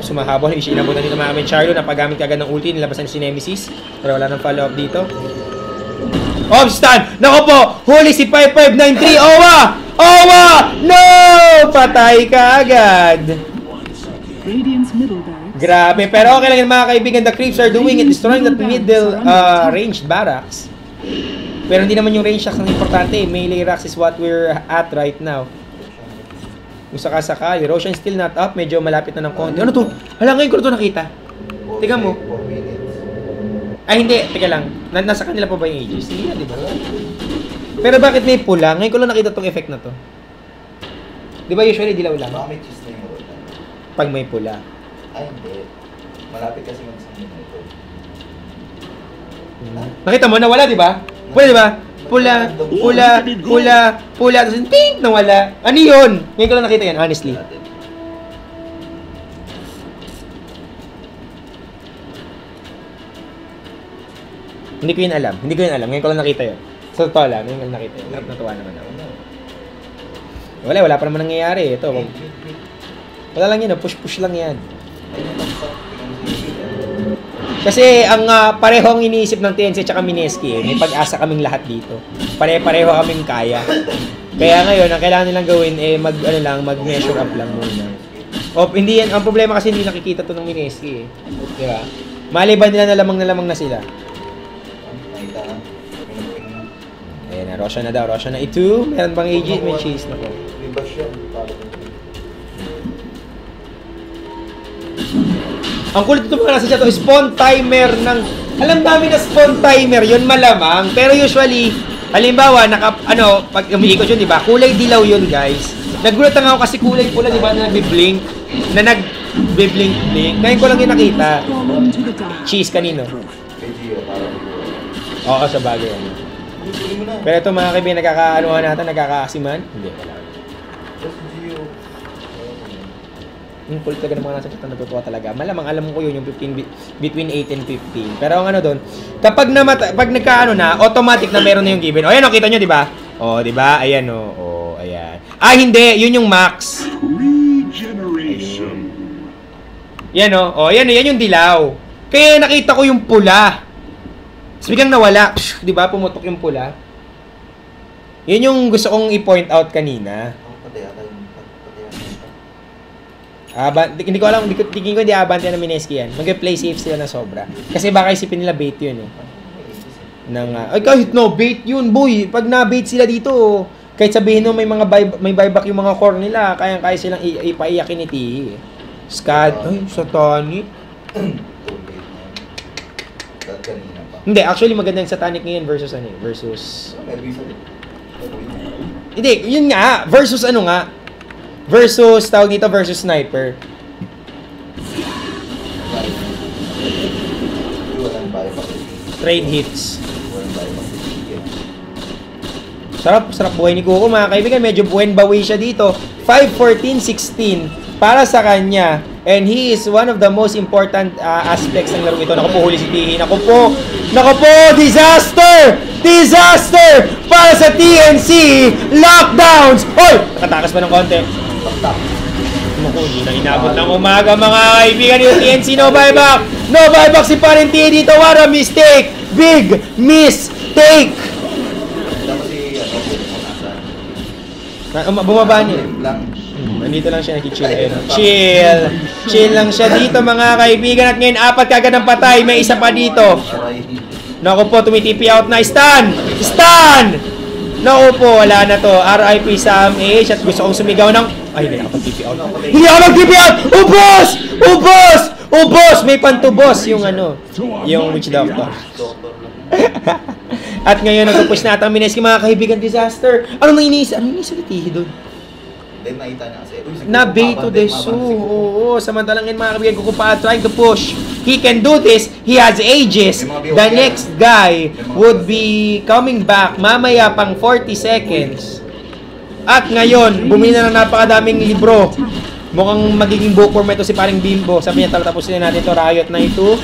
Sumahabol. Inabutan dito mga amin Charlo. Napagamit kagad ng ulti. Nilabasan si Nemesis. Pero wala nang follow-up dito. Stun! Naku po! Huli si 5593! Owa! Owa! No! Patay ka agad! Grabe. Pero okay lang yun mga kaibigan. The creeps are doing it. Destroying that middle ranged barracks. Pero hindi naman yung range racks ang importante. Melee racks is what we're at right now. Kung sakasakali, Roshan still not up. Medyo malapit na ng konti. Ano to? Hala, ngayon ko ito nakita. Tingnan mo. Ay, hindi. Teka lang. Nasa kanila pa ba yung ages? Hindi na, di ba? Pero bakit may pula? Ngayon ko lang nakita tong effect na to. Di ba usually dilaw lang? Baka may cheese na yung roll. Pag may pula. Ay, hindi. Malapit kasi mag-sangin na ito. Nakita mo, nawala, di ba? Pula, di ba? Pula, pula, pula, pula, tapos pink, nawala. Ano yun? Ngayon ko lang nakita yan, honestly. Hindi ko yun alam. Ngayon ko lang nakita yun. Sa totoo lang, ngayon ko lang nakita yun. Natuwa naman ako. Wala pa naman nangyayari. Ito, wala lang yun, push-push lang yan. Kasi ang parehong iniisip ng TNC at Mineski, may pag-asa kaming lahat dito. Pare-pareho kaming kaya. Kaya ngayon, ang kailangan nilang gawin mag-measure up lang muna. Hindi yan, ang problema kasi hindi nakikita to ng Mineski eh. Di ba? Maliban nila na lamang na sila. Ayan na, Roshan na daw. Roshan na ito. Meron bang AG? May chase na po. Ang kulit ito mga nasa chat, spawn timer ng... Alam namin na spawn timer, yun malamang. Pero usually, halimbawa, pag umiikot yun, di ba? Kulay dilaw yun, guys. Nagulat lang ako kasi kulay pula, di ba, na nagbi-blink. Na nag-blink-blink. Ngayon ko lang yung nakita. Fallen to the die. Cheese kanino? Kay Gio, parang Oo, sa bagay. Ano. Pero ito mga kaibigan, nagkakaanuhan natin, nagkakaasiman. Hindi, wala. Just Gio. Yung kulit talaga ng mga nasa chat na natutuwa talaga. Malamang alam ko yun, yung 15 between 8 and 15. Pero ang ano doon, kapag pag nagkaano na, automatic na meron na yung given. O ayan o, kita nyo, di ba? O, di ba? Ayan o, ayan. Ah, hindi, yun yung max. Regeneration. Yan o, yan yung dilaw. Kaya nakita ko yung pula. Tapos biglang nawala. Psh, di ba? Pumutok yung pula. Yun yung gusto kong i-point out kanina. Pati ata yung Hindi ko alam, tingin ko hindi abante na Mineski yan. Mag-play safe sila na sobra. Kasi baka isipin nila bait yun eh. Ay kahit no, bait yun boy. Pag na-bait sila dito, kahit sabihin mo may buyback yung mga core nila, kaya silang ipaiyakin ni Tihi eh. Scad, ay, satanic. kanina pa. Hindi, actually maganda yung satanic ngayon versus ano eh, versus... Hindi, yun nga, versus ano nga, versus, tawag dito, versus sniper. Trade hits. Sarap buhay ni Kuko mga kaibigan. Medyo buwen bawi siya dito. 5-14-16 para sa kanya. And he is one of the most important aspects ng laro ito. Naku po, huli si Tihi. Naku po, disaster! Disaster! Para sa TNC! Lockdowns! Hoy! Nakatakas pa ng konti. Naku, hindi na inabot ng umaga mga kaibigan yung TNC. No buyback! No buyback si Parenti dito. What a mistake! Big mistake! Bumaba niya. Nandito lang siya nakichill. Chill lang siya dito mga kaibigan. At ngayon 4 kagad ng patay. May isa pa dito. Naku po, tumitipi out na. Stan! Naku po, wala na to. RIP Sam H. At gusto kong sumigaw ng... Ay, hindi ako tipi out. Hindi ako nag-tipi out! Ubos! May pantubos yung ano. Yung witch doctor. At ngayon, nagpupush na atang Mineski mga kaibigan. Disaster. Ano iniisa ni Tihi doon? Then nakita niya kasi. Nabeto desu. Oo. Samantalang yun mga kaibigan, Kukupa trying to push. He can do this. He has ages. The next guy would be coming back mamaya pang 40 seconds. At ngayon, bumili na ng napakadaming libro. Mukhang magiging bookworm ito si paring Bimbo. Sabi niya, tapusin na natin ito. Riot na ito.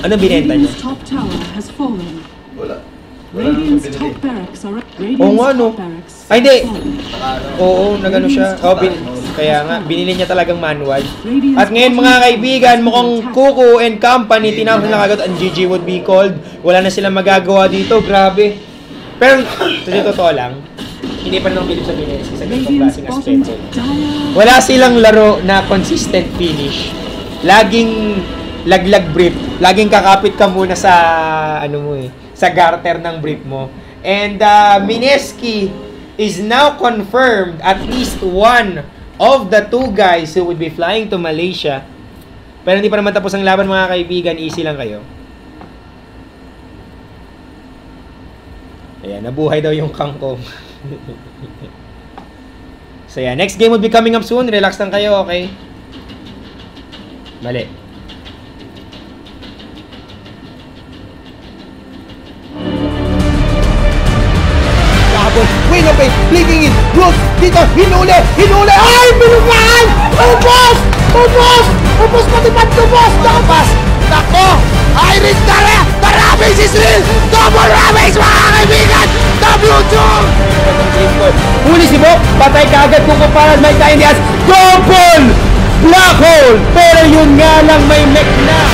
Ano binenta niya? Radiant's top tower has fallen. Wala. Radiant's top barracks are Oo nga, no? Ay, hindi. Ano? Oo, nagano siya. Kaya nga, binili niya talagang manual. At ngayon mga kaibigan, mukhang Kuko and company, tinawag na kagad, ang GG would be called. Wala na silang magagawa dito, grabe. Pero, totoo lang, hindi pa nang bilib sa Mineski sa ganitong klaseng aspeto. Wala silang laro na consistent finish. Laging laglag brief. Laging kakapit ka muna sa, ano mo eh, sa garter ng brief mo. And Mineski is now confirmed at least one of the 2 guys who would be flying to Malaysia. Pero hindi pa naman tapos ang laban mga kaibigan. Easy lang kayo. Ayan, nabuhay daw yung kangkong. So yeah, next game will be coming up soon. Relax lang kayo, okay? Mali. Win of it, flipping it, Brooks, dito, hinuli, ay, binugaan! Ubos, pati pantubos, nakapas, nako, Iris Dara, the Rabbits is real, double Rabbits, mga kaibigan, W2! Huli si Bo, patay kaagad kung kumparan, may time Diaz, double! Black hole! Pero yun nga lang may mech na!